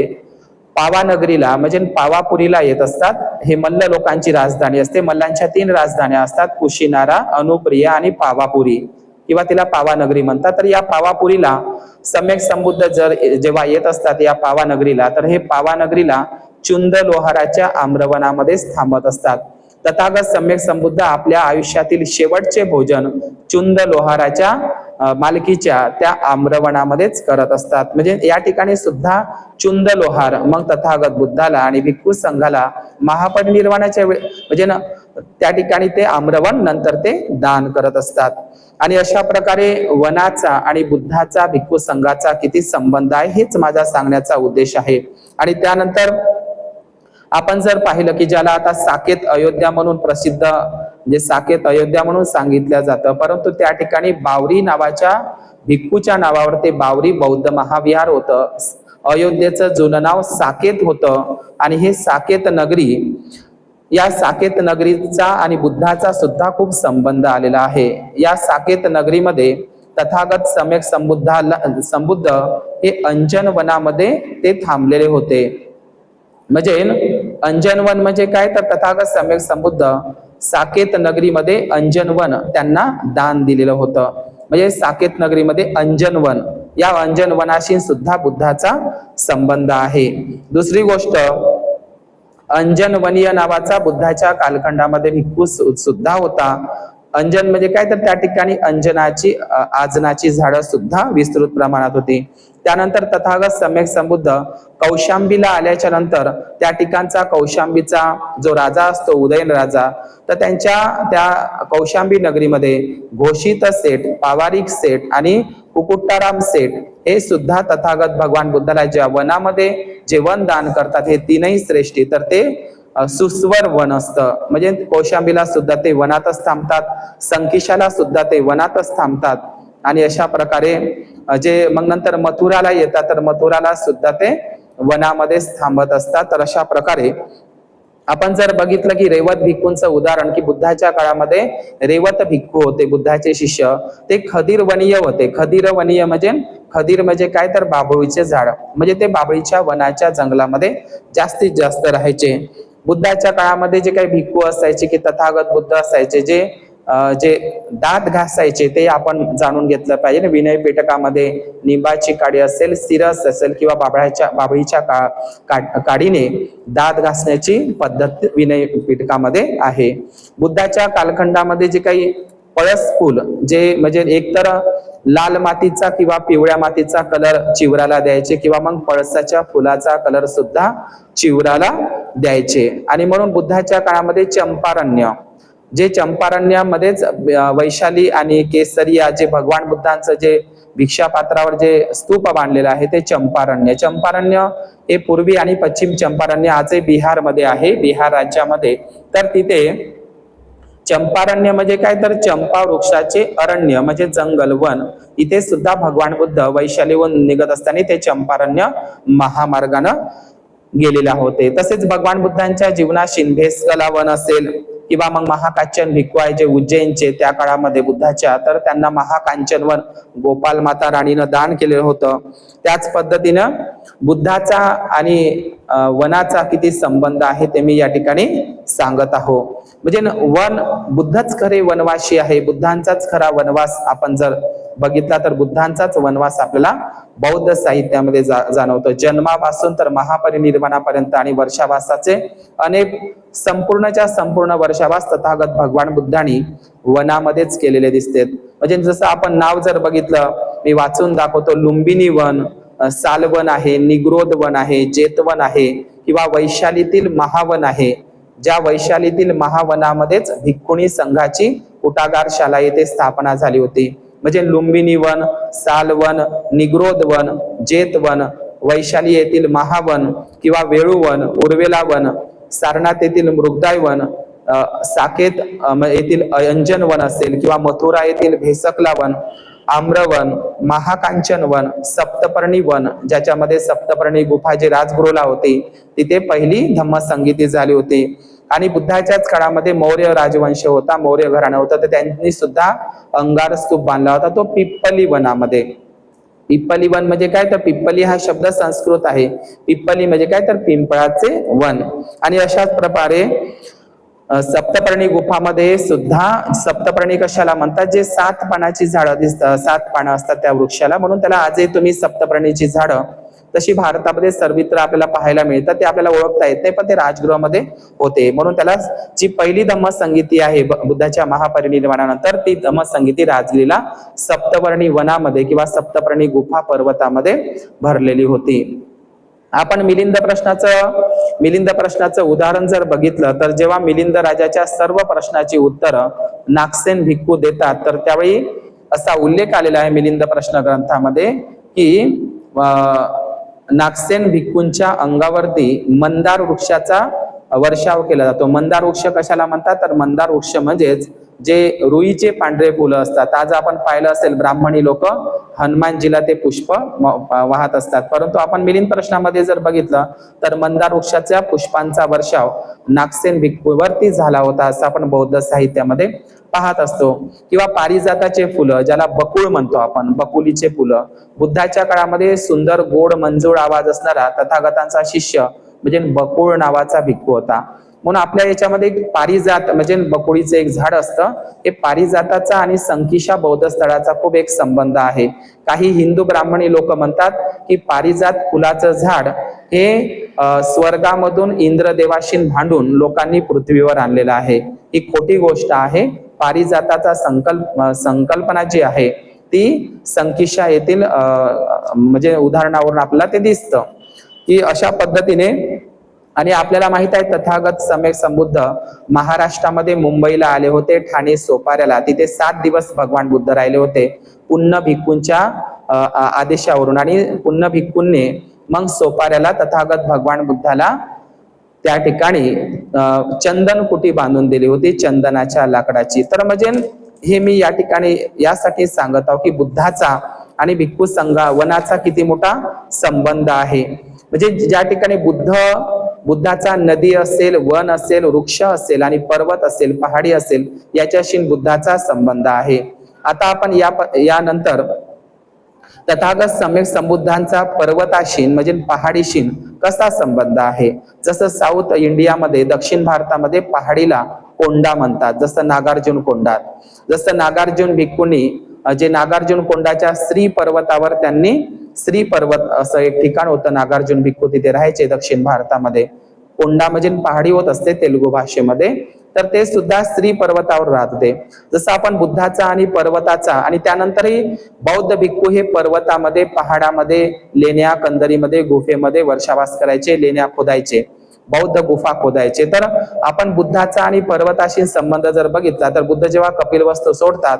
पावानगरीला म्हणजे पावापुरीला येत असतात. हे मल्ल लोकांची राजधानी असते. मल्लांच्या 3 राजधान्या असतात, कुशिनारा, अनुप्रिया आणि पावापुरी, किंवा तिला पावानगरी म्हणतात. तर या पावापुरीला सम्यक संबुद्ध जेव्हा येत असतात या पावानगरीला, तर हे पावानगरीला चुंद लोहाराच्या आम्रवनामध्येच थांबत असतात. तथागत सम्यक संबुद्ध आपल्या आयुष्यातील शेवटचे भोजन चुंद लोहाराच्या मालकीच्या त्या आम्रवनामध्येच करत असतात. म्हणजे या ठिकाणी सुद्धा चुंद लोहार मग तथागत बुद्धाला आणि भिक्खू संघाला महापरिनिर्वाणाच्या म्हणजे त्या ठिकाणी ते आम्रवन नंतर ते दान करत असतात. आणि अशा प्रकारे वनाचा आणि बुद्धाचा भिक्खू संघाचा किती संबंध आहे हेच माझा सांगण्याचा उद्देश आहे. आणि त्यानंतर आपण जर पाहिलं की ज्याला आता साकेत अयोध्या म्हणून प्रसिद्ध, म्हणजे साकेत अयोध्या म्हणून सांगितलं जातं, परंतु त्या ठिकाणी बावरी नावाच्या भिक्खूच्या नावावर ते बावरी बौद्ध महाविहार होतं. अयोध्येचं जुनं नाव साकेत होतं. आणि हे साकेत नगरी, या साकेत नगरीचा आणि बुद्धाचा सुद्धा खूप संबंध आलेला आहे. या साकेत नगरीमध्ये तथागत सम्यक संबुद्ध हे अंजन वनामध्ये ते थांबलेले होते. म्हणजे अंजनवन म्हणजे काय, तर तथागत सम्यक संबुद्ध साकेत नगरीमध्ये अंजनवन त्यांना दान दिलेलं होतं. म्हणजे साकेत नगरीमध्ये अंजनवन, या अंजनवनाशी सुद्धा बुद्धाचा संबंध आहे. दुसरी गोष्ट, अंजनवनीय नावाचा बुद्धाच्या कालखंडामध्ये भिक्खू सुद्धा होता. अंजन म्हणजे काय, तर त्या ठिकाणी अंजनाची आजनाची झाडं सुद्धा विस्तृत प्रमाणात होती. त्यानंतर तथागत सम्यक संबुद्ध कौशांबीला आल्याच्या नंतर त्या ठिकाणचा कौशांबीचा जो राजा असतो, उदयन राजा, तर त्यांच्या त्या कौशांबी नगरीमध्ये घोषित सेठ, पावारिक सेठ आणि कुकुट्टाराम सेठ हे सुद्धा तथागत भगवान बुद्धाला ज्या वनामध्ये जे वन दान करतात, हे 3ही श्रेष्ठी, तर ते सुस्वर वन असतं. म्हणजे कौशांबीला सुद्धा ते वनातच थांबतात, संकिशाला सुद्धा ते वनातच थांबतात. आणि अशा प्रकारे जे मग नंतर मथुराला येतात, तर मथुराला सुद्धा ते वनामध्येच थांबत असतात. तर अशा प्रकारे आपण जर बघितलं की रेवत भिक्खूंचं उदाहरण, की बुद्धाच्या काळामध्ये रेवत भिक्खू होते, बुद्धाचे शिष्य, ते खदीर वनीय होते. खदीर वनीय म्हणजे, खदीर म्हणजे काय, तर बाभळीचे झाड, म्हणजे ते बाभळीच्या वनाच्या जंगलामध्ये जास्तीत जास्त राहायचे. बुद्धाच्या काळामध्ये जे काही भिक्खू असायचे, की तथागत बुद्ध असायचे, जे दात घासायचे, ते आपण जाणून घेतलं पाहिजे. विनय पिटकामध्ये निंबाची काडी असेल, सिरस असेल किंवा बाभळीच्या काडीने दात घासण्याची पद्धत विनय पिटकामध्ये आहे. बुद्धाच्या कालखंडामध्ये जे काही पळस फूल, जे म्हणजे एकतर लाल मातीचा किंवा पिवळ्या मातीचा कलर चिवराला द्यायचे, किंवा मग पळसाच्या फुलाचा कलर सुद्धा चिवराला द्यायचे. आणि म्हणून बुद्धाच्या काळामध्ये चंपारण्य, जे चंपारण्यामध्येच वैशाली आणि केसरिया, जे भगवान बुद्धांचं जे भिक्षापात्रावर जे स्तूप बांधलेलं आहे, ते चंपारण्य. चंपारण्य हे पूर्वी आणि पश्चिम चंपारण्य आजही बिहारमध्ये आहे, बिहार राज्यामध्ये. तर तिथे चंपारण्य म्हणजे काय, तर चंपा वृक्षाचे अरण्य म्हणजे जंगल, वन. इथे सुद्धा भगवान बुद्ध वैशालीहून निघत असताना ते चंपारण्य महामार्गानं गेलेले होते. तसेच भगवान बुद्धांच्या जीवनात शिंभेस्कला वन असेल, किंवा मग महाकांचन भिक्खू आहे जे उज्जैनचे त्या काळामध्ये बुद्धाच्या, तर त्यांना महाकांचन वन गोपाल माता राणीनं दान केलेलं होतं. त्याच पद्धतीनं बुद्धाचा आणि वनाचा किती संबंध आहे ते मी या ठिकाणी सांगत आहो. म्हणजे वन, बुद्धच खरे वनवासी आहे, बुद्धांचाच खरा वनवास आपण जर बघितला तर बुद्धांचाच वनवास आपल्याला बौद्ध साहित्यामध्ये जाणवतो. जन्मापासून तर महापरिनिर्वाणापर्यंत आणि वर्षावासाचे अनेक संपूर्णच्या संपूर्ण वर्षावास तथागत भगवान बुद्धांनी वनामध्येच केलेले दिसतात. म्हणजे जसं आपण नाव जर बघितलं, मी वाचून दाखवतो, लुंबिनी वन, सालवन आहे, निग्रोध वन आहे, जेतवन आहे किंवा वैशालीतील महावन आहे. ज्या वैशालीतील महावनामध्येच भिक्खुणी संघाची कुटागारशाला येथे स्थापना झाली होती. म्हणजे लुंबिनी वन, सालवन, निग्रोध वन, जेतवन, वैशाली येथील महावन किंवा वेळुवन, उर्वेला वन, सारनाथ येथील मृगदाय वन, साकेत येथील अंजन वन असेल किंवा मथुरा येथील भेसकला वन, आम्रवन, महाकांचन वन, सप्तपर्णी वन, ज्याच्यामध्ये सप्तपर्णी गुफा जी राजगृहला होती तिथे पहिली धम्मसंगीती झाली होती. आणि बुद्धाच्याच काळामध्ये मौर्य राजवंश होता, मौर्य घराणं होतं, तर त्यांनी सुद्धा अंगार स्तूप बांधला होता, तो पिप्पली वनामध्ये. पिप्पली वन म्हणजे काय, तर पिप्पली हा शब्द संस्कृत आहे, पिप्पली म्हणजे काय तर पिंपळाचे वन. आणि अशाच प्रकारे सप्तपर्णी गुफामध्ये सुद्धा, सप्तपर्णी कशाला म्हणतात, जे 7 पानाची झाडं दिसतात, 7 पानं असतात त्या वृक्षाला, म्हणून त्याला आजही तुम्ही सप्तपर्णीची झाडं तशी भारतामध्ये सर्वत्र आपल्याला पाहायला मिळतात. ते आपल्याला ओळखता येत नाही, पण ते राजगृहामध्ये होते. म्हणून त्याला जी पहिली धम्मसंगीती आहे बुद्धाच्या महापरिनिर्वाणानंतर, ती धम्मसंगीती राजगृहला सप्तपर्णी वनामध्ये किंवा सप्तपर्णी गुफा पर्वतामध्ये भरलेली होती. आपण मिलिंद प्रश्नाचं उदाहरण जर बघितलं तर जेव्हा मिलिंद राजाच्या सर्व प्रश्नाची उत्तरं नागसेन भिक्खू देतात, तर त्यावेळी असा उल्लेख आलेला आहे मिलिंद प्रश्न ग्रंथामध्ये की नागसेन भिक्खूंच्या अंगावरती मंदार वृक्षाचा वर्षाव केला जातो. मंदार वृक्ष कशाला म्हणतात, तर मंदार वृक्ष म्हणजेच जे रुईचे पांढरे फुलं असतात. आज आपण पाहिलं असेल ब्राह्मणी लोक हनुमानजीला ते पुष्प वाहत असतात, परंतु आपण मिलिंद प्रश्नामध्ये जर बघितलं तर मंदार वृक्षाच्या पुष्पांचा वर्षाव नागसेन भिक्खूवरती झाला होता, असं आपण बौद्ध साहित्यामध्ये पाहत असतो. किंवा पारिजाताचे फुलं, ज्याला बकुळ म्हणतो आपण, बकुलीचे फुलं, बुद्धाच्या काळामध्ये सुंदर गोड मंजूळ आवाज असणारा तथागतांचा शिष्य म्हणजे बकुळ नावाचा भिक्खू होता. म्हणून आपल्या याच्यामध्ये पारिजात म्हणजे बकुळीचं एक झाड असतं, हे पारिजाताचा आणि संकिशा बौद्ध स्थळाचा खूप एक संबंध आहे. काही हिंदू ब्राह्मणी लोक म्हणतात की पारिजात फुलाचं झाड हे स्वर्गामधून इंद्रदेवाशी भांडून लोकांनी पृथ्वीवर आणलेलं आहे. ही खोटी गोष्ट आहे. पारिजाताचा संकल्पना जी आहे ती संकिशा येथील म्हणजे उदाहरणावरून आपल्याला ते दिसतं की अशा पद्धतीने. आणि आपल्याला माहित आहे तथागत सम्यक संबुद्ध महाराष्ट्रामध्ये मुंबईला आले होते, ठाणे सोपाऱ्याला, तिथे 7 दिवस भगवान बुद्ध राहिले होते पुन्न भिक्खूंच्या आदेशावरून. आणि पुन्न भिक्खूंनी मग सोपाऱ्याला तथागत भगवान बुद्धाला त्या ठिकाणी चंदन कुटी बांधून दिली होती, चंदनाच्या लाकडाची. तर म्हणजे हे मी या ठिकाणी यासाठी सांगत आहो की बुद्धाचा आणि भिक्खू वनाचा किती मोठा संबंध आहे. म्हणजे ज्या ठिकाणी बुद्धाचा नदी असेल, वन असेल, वृक्ष असेल आणि पर्वत असेल, पहाडी असेल, याच्याशी बुद्धाचा संबंध आहे. आता आपण यानंतर तथागत सम्यक संबुद्धांचा पर्वताशीन म्हणजे पहाडीशीन कसा संबंध आहे. जसं साऊथ इंडियामध्ये, दक्षिण भारतामध्ये पहाडीला कोंडा म्हणतात, जसं नागार्जुन कोंडा. जसं नागार्जुन भिक्खूंनी जे नागार्जुन कोंडाच्या श्री पर्वतावर, त्यांनी श्री पर्वत असं एक ठिकाण होतं, नागार्जुन भिक्खू तिथे राहायचे दक्षिण भारतामध्ये. कोंडा म्हणजे पहाडी होत असते तेलुगू भाषेमध्ये, तर ते सुद्धा श्री पर्वतावर राहत होते. जसं आपण बुद्धाचा आणि पर्वताचा, आणि त्यानंतरही बौद्ध भिक्खू हे पर्वतामध्ये, पहाडामध्ये, लेण्या कंदरीमध्ये, गुफेमध्ये वर्षावास करायचे, लेण्या खोदायचे, बौद्ध गुफा खोदायचे. तर आपण बुद्धाचा आणि पर्वताशी संबंध जर बघितला तर बुद्ध जेव्हा कपिलवस्तू सोडतात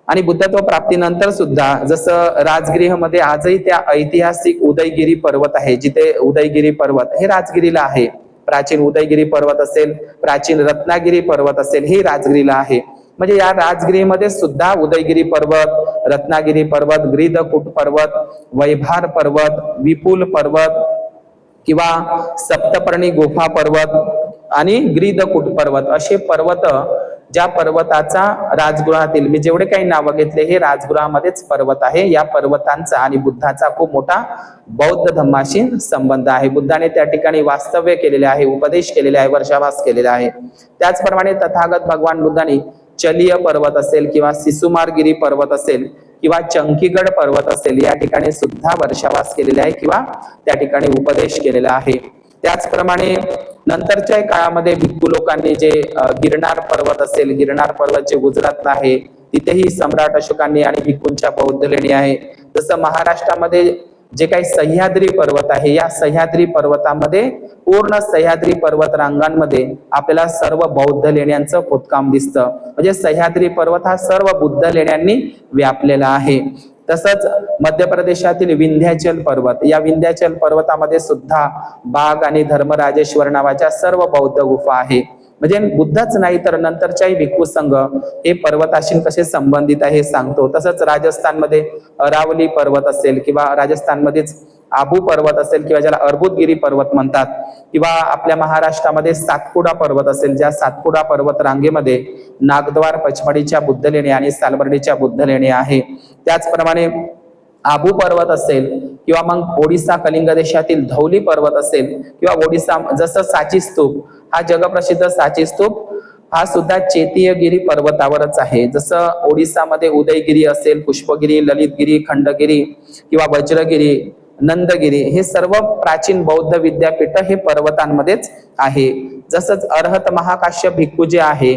आणि बुद्धत्व प्राप्तीनंतर सुद्धा जसं राजगिरीमध्ये आजही त्या ऐतिहासिक उदयगिरी पर्वत आहे, जिथे उदयगिरी पर्वत हे राजगिरीला आहे. प्राचीन उदयगिरी पर्वत असेल, प्राचीन रत्नागिरी पर्वत असेल, हे राजगिरीला आहे. म्हणजे या राजगिरीमध्ये सुद्धा उदयगिरी पर्वत, रत्नागिरी पर्वत, ग्रीदकूट पर्वत, वैभार पर्वत, विपुल पर्वत किंवा सप्तपर्णी गुफा पर्वत आणि ग्रीदकूट पर्वत असे पर्वत, ज्या पर्वताचा राजगृहातील मी जेवढे काही नावं घेतले हे राजगृहामध्येच पर्वत आहे. या पर्वतांचा आणि बुद्धाचा खूप मोठा बौद्ध धम्माशी संबंध आहे. बुद्धाने त्या ठिकाणी वास्तव्य केलेले आहे, उपदेश केलेले आहे, वर्षावास केलेला आहे. त्याचप्रमाणे तथागत भगवान बुद्धांनी चलीय पर्वत असेल किंवा सिसुमारगिरी पर्वत असेल, किंवा चंकीगड पर्वत असेल, या ठिकाणी सुद्धा वर्षावास केलेला आहे किंवा त्या ठिकाणी उपदेश केलेला आहे. त्याचप्रमाणे नंतरच्या काळामध्ये भिक्खू लोकांनी जे गिरनार पर्वत असेल, गिरनार पर्वत जे गुजरातला आहे, तिथेही सम्राट अशोकांनी आणि भिक्खूंच्या बौद्ध लेणी आहे. जसं महाराष्ट्रामध्ये जे काही सह्याद्री पर्वत आहे, या सह्याद्री पर्वतामध्ये पूर्ण सह्याद्री पर्वत रांगांमध्ये आपल्याला सर्व बौद्ध लेण्यांचं खोदकाम दिसतं. म्हणजे सह्याद्री पर्वत हा सर्व बुद्ध लेण्यांनी व्यापलेला आहे. तसंच मध्य प्रदेशातील विंध्याचल पर्वत, या विंध्याचल पर्वतामध्ये सुद्धा बाग आणि धर्मराजेश्वर नावाच्या सर्व बौद्ध गुफा आहे. म्हणजे बुद्धच नाही तर नंतरच्याही भिक्खू संघ हे पर्वताशी कसे संबंधित आहे हे सांगतो. तसंच राजस्थानमध्ये अरावली पर्वत असेल किंवा राजस्थानमध्येच आबू पर्वत असेल किंवा ज्याला अर्बुदगिरी पर्वत म्हणतात, किंवा आपल्या महाराष्ट्रामध्ये सातपुडा पर्वत असेल, ज्या सातपुडा पर्वत रांगेमध्ये नागद्वार पचमढीच्या बुद्ध लेणी आणि सालबर्डीच्या बुद्ध लेणी आहे. त्याचप्रमाणे आबू पर्वत असेल किंवा मग ओडिसा कलिंग देशातील धौली पर्वत असेल किंवा ओडिसा जसं सांची स्तूप, हा जगप्रसिद्ध सांची स्तूप हा सुद्धा चेतीयगिरी पर्वतावरच आहे. जसं ओडिसामध्ये उदयगिरी असेल, पुष्पगिरी, ललितगिरी, खंडगिरी किंवा वज्रगिरी, नंदगिरी हे सर्व प्राचीन बौद्ध विद्यापीठ हे पर्वतांमध्येच आहे. जसंच अर्हत महाकाश्यप भिक्खू जे आहे,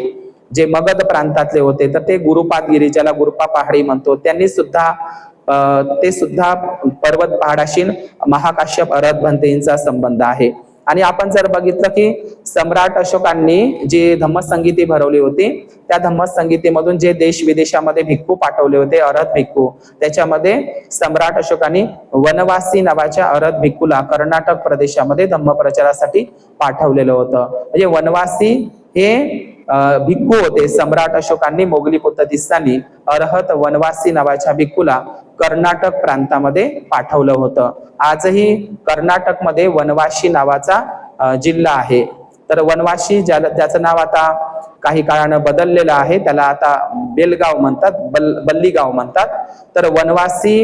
जे मगध प्रांतातले होते, तर ते गुरुपादगिरी, ज्याला गुरुपा पहाडी म्हणतो, त्यांनी सुद्धा ते सुद्धा पर्वत पहाडाशी महाकाश्यप अर्हत भंतेंचा संबंध आहे. आणि आपण जर बघितलं की सम्राट अशोकांनी जे धम्मसंगीती भरवली होती, त्या धम्मसंगीतीमधून जे देश विदेशामध्ये भिक्खू पाठवले होते, अर्हत भिक्खू, त्याच्यामध्ये सम्राट अशोकांनी वनवासी नावाच्या अर्हत भिक्खूला कर्नाटक प्रदेशामध्ये धम्मप्रचारासाठी पाठवलेलं होतं. म्हणजे वनवासी हे भिक्खू होते. सम्राट अशोकांनी मोगली पद्धतीस्थानी अर्हत वनवासी नावाच्या भिक्खूला कर्नाटक प्रांतामध्ये पाठवलं होतं. आजही कर्नाटकमध्ये वनवाशी नावाचा जिल्हा आहे. तर वनवाशी ज्याचं नाव आता काही काळानं बदललेलं आहे, त्याला आता बेलगाव म्हणतात, बल्लीगाव म्हणतात. तर वनवासी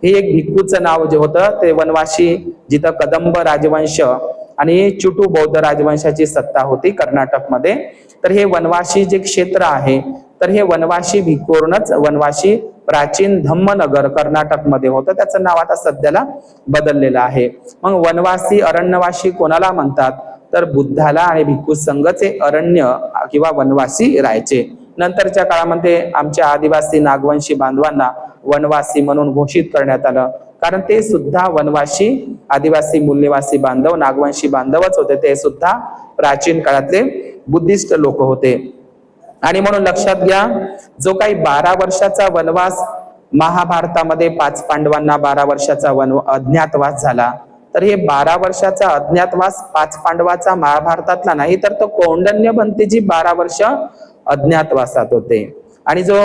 हे एक भिक्खूचं नाव जे होतं ते वनवाशी, जिथं कदंब राजवंश आणि चुटू बौद्ध राजवंशाची सत्ता होती कर्नाटकमध्ये. तर हे वनवाशी जे क्षेत्र आहे, तर हे वनवाशी भिक्खूवरूनच वनवाशी प्राचीन धम्मनगर कर्नाटकमध्ये होतं, त्याचं नाव आता सध्याला बदललेलं आहे. मग वनवासी अरण्यवासी कोणाला म्हणतात, तर बुद्धाला आणि भिक्खू संघचे अरण्य किंवा वनवासी राहायचे. नंतरच्या काळामध्ये आमच्या आदिवासी नागवंशी बांधवांना वनवासी म्हणून घोषित करण्यात आलं, कारण ते सुद्धा वनवासी आदिवासी मूल्यवासी बांधव नागवंशी बांधवच होते. ते सुद्धा प्राचीन काळातले बुद्धिस्ट लोक होते. आणि म्हणून लक्षात घ्या, जो काही 12 वर्षाचा वनवास महाभारतामध्ये 5 पांडवांना 12 वर्षाचा अज्ञातवास झाला, तर हे 12 वर्षाचा अज्ञातवास 5 पांडवाचा महाभारतातला नाही, तर तो कौंडण्य भंतेजी 12 वर्ष अज्ञातवासात होते. आणि जो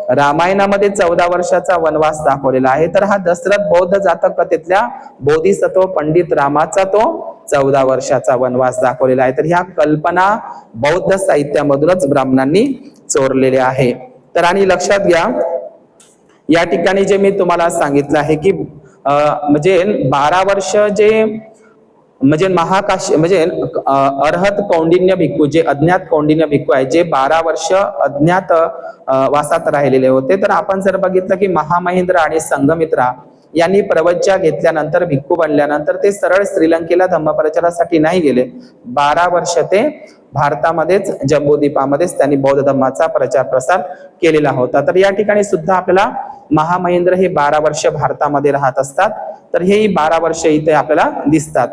रामायणामध्ये 14 वर्षाचा वनवास दाखवलेला आहे, तर हा दशरथ बौद्ध जातक कथेतल्या बोधिसत्व पंडित रामाचा तो 14 वर्षाचा वनवास दाखवलेला आहे. तर ह्या कल्पना बौद्ध साहित्यामधूनच ब्राह्मणांनी चोरलेल्या आहे. तर आणि लक्षात घ्या, या ठिकाणी जे मी तुम्हाला सांगितलं आहे की म्हणजे 12 वर्ष जे म्हणजे महाकाश्य म्हणजे अर्हत कौंडिन्य भिक्खू, जे अज्ञात कौंडिन्य भिक्खू आहे, जे 12 वर्ष अज्ञात वासात राहिलेले होते. तर आपण जर बघितलं की महामहिंद्र आणि संघमित्रा यांनी प्रवज्या घेतल्यानंतर भिक्खू बनल्यानंतर ते सरळ श्रीलंकेला धम्मप्रचारासाठी नाही गेले. 12 वर्ष ते भारतामध्येच जम्बूद्वीपामध्येच त्यांनी बौद्ध धर्माचा प्रचार प्रसार केलेला होता. तर या ठिकाणी सुद्धा आपल्याला महामहिंद्र हे 12 वर्ष भारतामध्ये राहत असतात, तर हेही 12 वर्ष इथे आपल्याला दिसतात.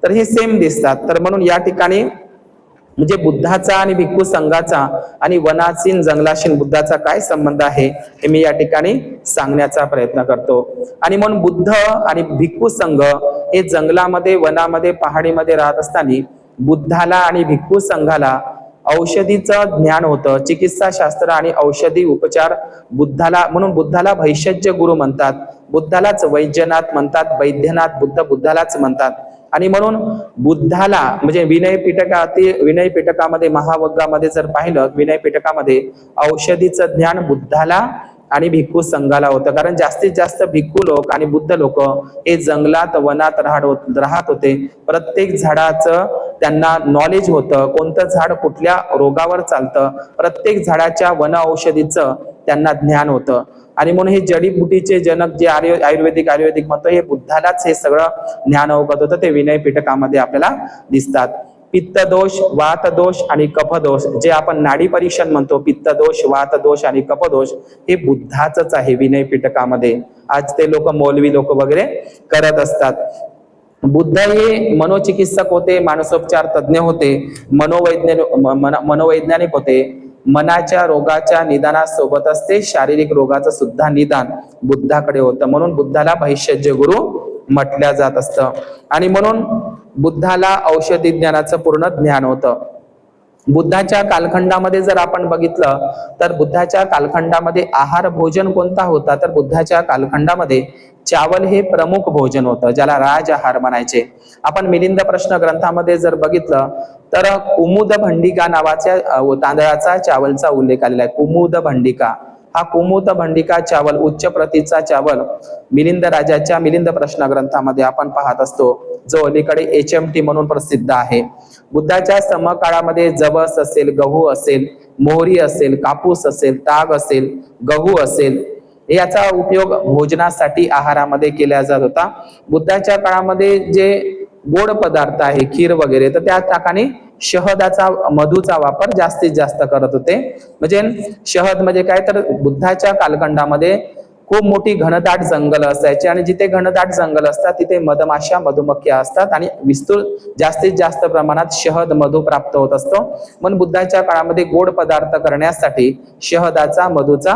तर हे सेम दिसतात. तर म्हणून या ठिकाणी म्हणजे बुद्धाचा आणि भिक्खू संघाचा आणि वनासीन जंगलाशीन बुद्धाचा काय संबंध आहे हे मी या ठिकाणी सांगण्याचा प्रयत्न करतो. आणि म्हणून बुद्ध आणि भिक्खू संघ हे जंगलामध्ये, वनामध्ये, पहाडीमध्ये राहत असताना बुद्धाला आणि भिक्खू संघाला औषधीचं ज्ञान होतं, चिकित्सा शास्त्र आणि औषधी उपचार बुद्धाला, म्हणून बुद्धाला भैषज्य गुरु म्हणतात, बुद्धालाच वैद्यनाथ म्हणतात, वैद्यनाथ बुद्धालाच म्हणतात. आणि म्हणून बुद्धाला म्हणजे विनय पिटकामध्ये महावग्गामध्ये जर पाहिलं, विनय पिटकामध्ये औषधीचं ज्ञान बुद्धाला आणि भिक्खू संघाला होतं. कारण जास्तीत जास्त भिक्खू लोक आणि बुद्ध लोक हे जंगलात वनात राहत होते. प्रत्येक झाडाचं त्यांना नॉलेज होतं, कोणतं झाड कुठल्या रोगावर चालतं, प्रत्येक झाडाच्या वन औषधीचं त्यांना ज्ञान होतं. आणि म्हणून हे जडीबुटीचे जनक जे आयुर्वेदिक म्हणतो, हे बुद्धालाच हे सगळं ज्ञान अवगत होतं, ते विनय पिटकामध्ये आपल्याला दिसतात. पित्त दोष, वात दोष आणि कफ दोष, जे आपण नाडी परीक्षण म्हणतो, पित्त दोष, वात दोष आणि कफ दोष, हे बुद्धाचंच आहे विनय पिटकामध्ये. आज ते लोक, मौलवी लोक वगैरे करत असतात. बुद्ध हे मनोचिकित्सक होते, मानसोपचार तज्ज्ञ होते, मनोवैज्ञानिक होते. मनाच्या रोगाच्या निदानासोबतच ते शारीरिक रोगाचं सुद्धा निदान बुद्धाकडे होतं. म्हणून बुद्धाला भैषज्य गुरु म्हटल्या जात असतं. आणि म्हणून बुद्धाला औषधी ज्ञानाचं पूर्ण ज्ञान होतं. बुद्धाच्या कालखंडामध्ये जर आपण बघितलं तर बुद्धाच्या कालखंडामध्ये आहार भोजन कोणता होता, तर बुद्धाच्या कालखंडामध्ये चावल हे प्रमुख भोजन होतं, ज्याला राज आहार म्हणायचे. आपण मिलिंद प्रश्न ग्रंथामध्ये जर बघितलं तर कुमुद भंडिका नावाच्या तांदळाचा चावलचा उल्लेख आलेला आहे. कुमुद भंडिका, हा कुमुद भंडिका चावल, उच्च प्रतीचा चावल मिलिंद राजाच्या मिलिंद प्रश्न ग्रंथामध्ये आपण पाहत असतो, जो अलीकडे HMT म्हणून प्रसिद्ध आहे. बुद्धाच्या समकाळामध्ये जवस असेल, गहू असेल, मोहरी असेल, कापूस असेल, ताग असेल, गहू असेल, याचा उपयोग भोजनासाठी आहारामध्ये केला जात होता. बुद्धाच्या काळामध्ये जे गोड पदार्थ आहे, खीर वगैरे, तर त्या ठिकाणी शहदाचा, मधूचा वापर जास्तीत जास्त करत होते. म्हणजे शहद म्हणजे काय, तर बुद्धाच्या कालखंडामध्ये खूप मोठी घनदाट जंगल असायची आणि जिथे घनदाट जंगल असतात तिथे मधमाशा, मधुमक्ख्या असतात आणि जास्तीत जास्त प्रमाणात शहद, मधू प्राप्त होत असतो. म्हणून बुद्धाच्या काळामध्ये गोड पदार्थ करण्यासाठी शहदाचा, मधूचा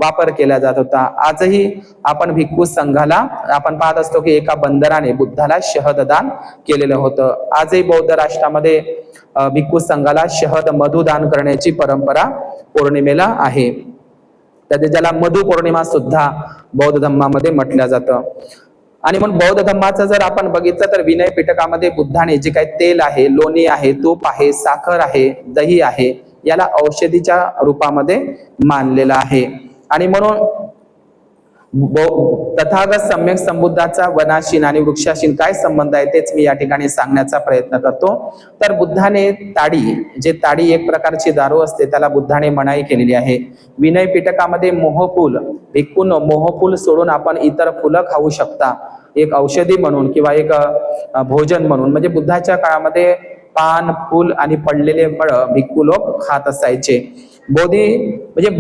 वापर केला जात होता. आजही आपण भिक्खू संघाला आपण पाहत असतो की एका बंदराने बुद्धाला शहददान केलेलं होतं. आजही बौद्ध राष्ट्रामध्ये भिक्खू संघाला शहद, मधू दान करण्याची परंपरा पौर्णिमेला आहे. तर ज्याला मधु पौर्णिमा सुद्धा बौद्ध धम्मामध्ये म्हटलं जातं. आणि म्हणून बौद्ध धम्माचं जर आपण बघितलं तर विनय पिटकामध्ये बुद्धाने जे काही तेल आहे, लोणी आहे, तूप आहे, साखर आहे, दही आहे, याला औषधीच्या रूपामध्ये मानलेलं आहे. आणि म्हणून तथागत सम्यक संबुद्धाचा वनाशीन आणि वृक्षाशीन काय संबंध आहे तेच मी या ठिकाणी सांगण्याचा प्रयत्न करतो. तर बुद्धाने ताडी, जे ताडी एक प्रकारची दारू असते, त्याला बुद्धाने मनाई केलेली आहे. विनय पिटकामध्ये मोहफूल, भिक्खून मोहफूल सोडून आपण इतर फुलं खाऊ शकता, एक औषधी म्हणून किंवा एक भोजन म्हणून. म्हणजे बुद्धाच्या काळामध्ये पान, फूल आणि पडलेले फळ भिक्खू लोक खात असायचे. बोधी म्हणजे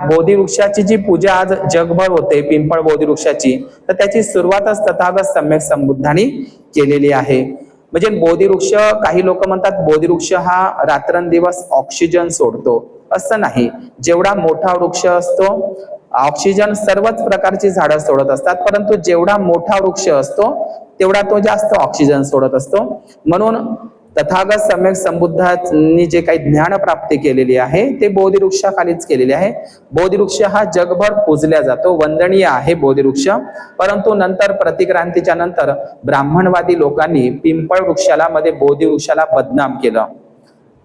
बोधी वृक्षाची जी पूजा आज जगभर होते, पिंपळ बोधी वृक्षाची, तर त्याची सुरुवातच तथागत सम्यक संबुद्धांनी केलेली आहे. म्हणजे बोधी वृक्ष, काही लोक म्हणतात बोधी वृक्ष हा रात्रंदिवस ऑक्सिजन सोडतो, असं नाही. जेवढा मोठा वृक्ष असतो, ऑक्सिजन सर्वच प्रकारची झाडं सोडत असतात, परंतु जेवढा मोठा वृक्ष असतो तेवढा तो जास्त ऑक्सिजन सोडत असतो. म्हणून तथागत सम्यक संबुद्धांनी जे काही ज्ञान प्राप्ती केलेली आहे ते बोधिवृक्षाखालीच केलेली आहे. बोधिवृक्ष हा जगभर पूजल्या जातो, वंदनीय आहे बोधिवृक्ष. परंतु नंतर प्रतिक्रांतीच्या नंतर ब्राह्मणवादी लोकांनी पिंपळ वृक्षाला मध्ये बोधिवृक्षाला बदनाम केलं.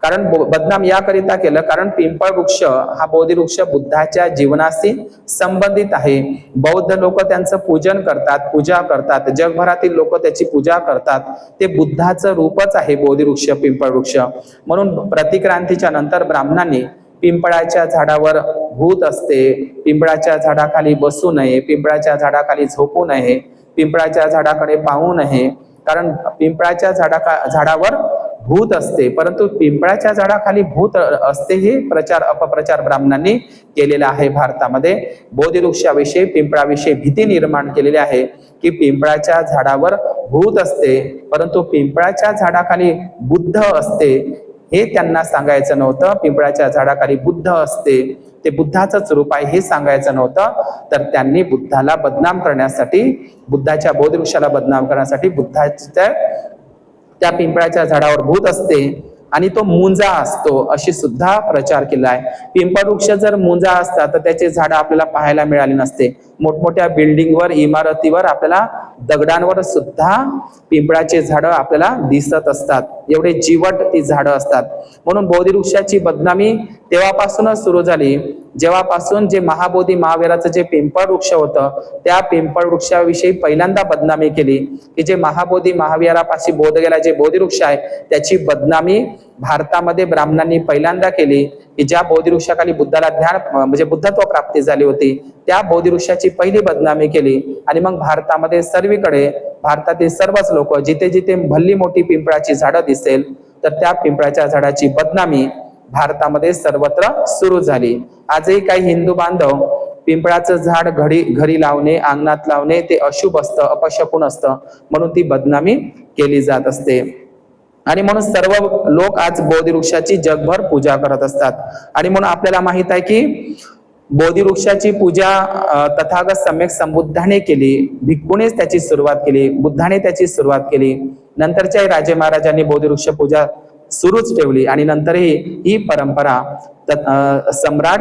कारण बदनाम याकरिता केलं कारण पिंपळ वृक्ष हा बोधिवृक्ष बुद्धाच्या जीवनाशी संबंधित आहे. बौद्ध लोक त्यांचं पूजन करतात, पूजा करतात, जगभरातील लोक त्याची पूजा करतात. ते बुद्धाचं रूपच आहे बोधिवृक्ष, पिंपळ वृक्ष. म्हणून प्रतिक्रांतीच्या नंतर ब्राह्मणांनी पिंपळाच्या झाडावर भूत असते, पिंपळाच्या झाडाखाली बसू नये, पिंपळाच्या झाडाखाली झोपू नये, पिंपळाच्या झाडाकडे पाहू नये, कारण पिंपळाच्या झाडावर भूत असते. परंतु पिंपळाच्या झाडाखाली भूत असते हे अपप्रचार ब्राह्मणांनी केलेला आहे. भारतामध्ये बोधिवृक्षाविषयी, पिंपळाविषयी भीती निर्माण केलेली आहे की पिंपळाच्या झाडावर भूत असते, परंतु पिंपळाच्या झाडाखाली बुद्ध असते हे त्यांना सांगायचं नव्हतं. पिंपळाच्या झाडाखाली बुद्ध असते, ते बुद्धाचंच रूप आहे हे सांगायचं नव्हतं. तर त्यांनी बुद्धाला बदनाम करण्यासाठी, बुद्धाच्या बोधिवृक्षाला बदनाम करण्यासाठी बुद्धाच्या त्या पिंपळाच्या झाडावर भूत असते आणि तो मुंजा असतो अशी सुद्धा प्रचार केला आहे. पिंपळ वृक्ष जर मुंजा असता तर त्याचे झाड आपल्याला पाहायला मिळाले नसते. मोठमोठ्या बिल्डिंगवर, इमारतीवर, आपल्याला दगडांवर सुद्धा पिंपळाचे झाडं आपल्याला दिसत असतात. एवढे जीवट ती झाडं असतात. म्हणून बोधिवृक्षाची बदनामी तेव्हापासूनच सुरू झाली जेव्हापासून जे महाबोधी महावीराचं जे पिंपळ वृक्ष होतं त्या पिंपळ वृक्षाविषयी पहिल्यांदा बदनामी केली, की जे महाबोधी महावीरापाशी बोधगया जे बोधिवृक्ष आहे त्याची बदनामी भारतामध्ये ब्राह्मणांनी पहिल्यांदा केली, की ज्या बोधिवृक्षाखाली बुद्धाला ध्यान म्हणजे बुद्धत्व प्राप्ती झाली होती त्या बोधिवृक्षाची पहिली बदनामी केली. आणि मग भारतामध्ये सर्वीकडे भारतातील सर्वच लोक जिथे जिथे भल्ली मोठी पिंपळाची झाडं दिसेल तर त्या पिंपळाच्या झाडाची बदनामी भारतामध्ये सर्वत्र सुरू झाली. आजही काही हिंदू बांधव पिंपळाचं झाड घरी लावणे अंगणात लावणे ते अशुभ असतं अपशकुन असतं म्हणून ती बदनामी केली जात असते. आणि म्हणून सर्व लोक आज बोधिवृक्षाची जगभर पूजा करत असतात. आणि म्हणून आपल्याला माहित आहे की बोधिवृक्षाची पूजा तथागत सम्यक संबुद्धाने केली, भिक्खूनेच त्याची सुरुवात केली, बुद्धाने त्याची सुरुवात केली. नंतरच्याही राजे महाराजांनी बोधिवृक्ष पूजा सुरूच ठेवली आणि नंतरही ही परंपरा सम्राट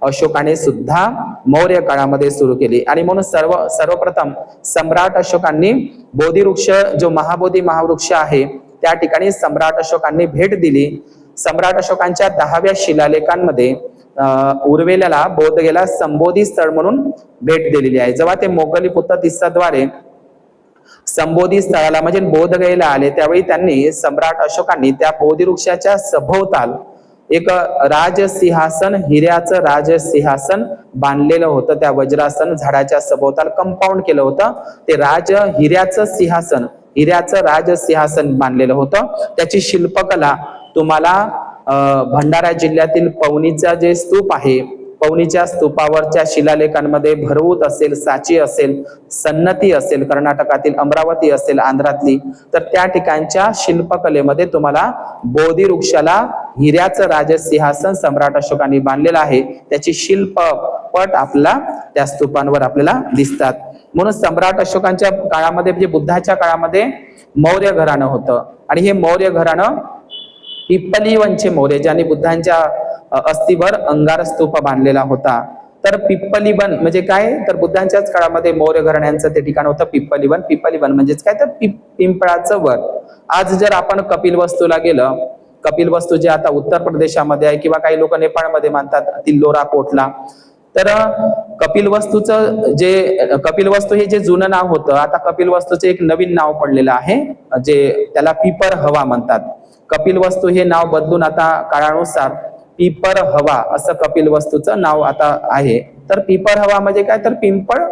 अशोकाने सुद्धा मौर्य काळामध्ये सुरू केली. आणि म्हणून सर्वप्रथम सम्राट अशोकांनी बोधिवृक्ष जो महाबोधी महावृक्ष आहे त्या ठिकाणी सम्राट अशोकांनी भेट दिली. सम्राट अशोकांच्या 10व्या शिलालेखांमध्ये उर्वेल्याला बोधगयेला संबोधी स्थळ म्हणून भेट दिलेली आहे. जेव्हा ते मोगली पुत्र तिस्साद्वारे संबोधी स्थळाला म्हणजे बोधगयेला आले त्यावेळी त्यांनी सम्राट अशोकांनी त्या बोधिवृक्षाच्या सभोवताल एक राजसिंहासन हिऱ्याचं राजसिंहासन बांधलेलं होतं. त्या वज्रासन झाडाच्या सभोवताल कंपाऊंड केलं होतं. ते हिऱ्याचं राजसिंहासन बांधलेलं होतं. त्याची शिल्पकला तुम्हाला भंडारा जिल्ह्यातील पवनीचा जे स्तूप आहे पवनीच्या स्तूपावरच्या शिलालेखांमध्ये भरवूत असेल, साची असेल, सन्नती असेल, कर्नाटकातील अमरावती असेल, आंध्रातली तर त्या ठिकाणच्या शिल्पकलेमध्ये तुम्हाला बोधिवृक्षाला हिऱ्याचं राजसिंहासन सम्राट अशोकांनी बांधलेलं आहे. त्याची शिल्पपट आपला त्या स्तूपांवर आपल्याला दिसतात. म्हणून सम्राट अशोकांच्या काळामध्ये म्हणजे बुद्धाच्या काळामध्ये मौर्य घराणं होतं आणि हे मौर्य घराणं पिप्पलीवनचे मौर्य ज्यांनी बुद्धांच्या अस्थिवर अंगार स्तूप बांधलेला होता. तर पिप्पलीवन म्हणजे काय तर बुद्धांच्याच काळामध्ये मौर्य घराण्यांचं ते ठिकाण होतं पिप्पलीवन. पिप्पलीवन म्हणजेच काय तर पिंपळाचं वर. आज जर आपण कपिलवस्तूला गेलं, कपिलवस्तू जे आता उत्तर प्रदेशामध्ये आहे किंवा काही लोक नेपाळमध्ये मानतात तिल्लोरा कोटला, तर कपिलवस्तू हे जे जुनं नाव होतं आता कपिलवस्तूचे एक नवीन नाव पडलेलं आहे जे त्याला पिपर हवा म्हणतात. कपिलवस्तू हे नाव बदलून आता काळानुसार पिपर हवा असं कपिलवस्तूचं नाव आता आहे. तर पिपर हवा म्हणजे काय तर पिंपळ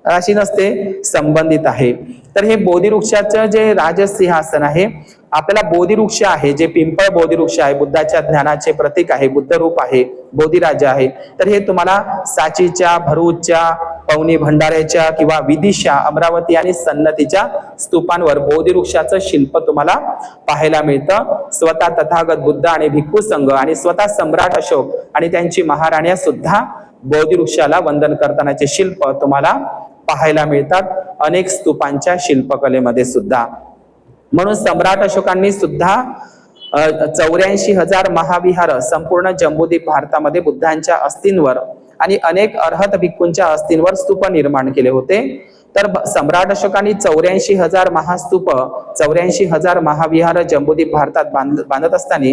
राशी नसते संबंधित आहे. तर हे बोधिवृक्षाचं जे राजसिंहासन आहे आपल्याला बोधिवृक्ष आहे जे पिंपळ बोधिवृक्ष आहे बुद्धाच्या ज्ञानाचे प्रतीक आहे, बुद्ध रूप आहे, बोधिराजा आहे. तर हे तुम्हाला साचीच्या, भरूचच्या, पवनी भंडाऱ्याच्या किंवा विदिशा, अमरावती आणि सन्नतीच्या स्तूपांवर बोधिवृक्षाचं शिल्प तुम्हाला पाहायला मिळतं. स्वतः तथागत बुद्ध आणि भिक्खू संघ आणि स्वतः सम्राट अशोक आणि त्यांची महाराण्या सुद्धा बोधिवृक्षाला वंदन करतानाचे शिल्प तुम्हाला पाहायला मिळतात अनेक स्तूपांच्या शिल्पकलेमध्ये सुद्धा. म्हणून सम्राट अशोकांनी सुद्धा 84,000 महाविहार संपूर्ण जम्बूद्वीप भारतामध्ये बुद्धांच्या अस्थींवर आणि अनेक अर्हत भिक्खूंच्या अस्थींवर स्तूप निर्माण केले होते. तर सम्राट अशोकांनी 84,000 महास्तूप 84,000 महाविहार जम्बूद्वीप भारतात बांधत असताना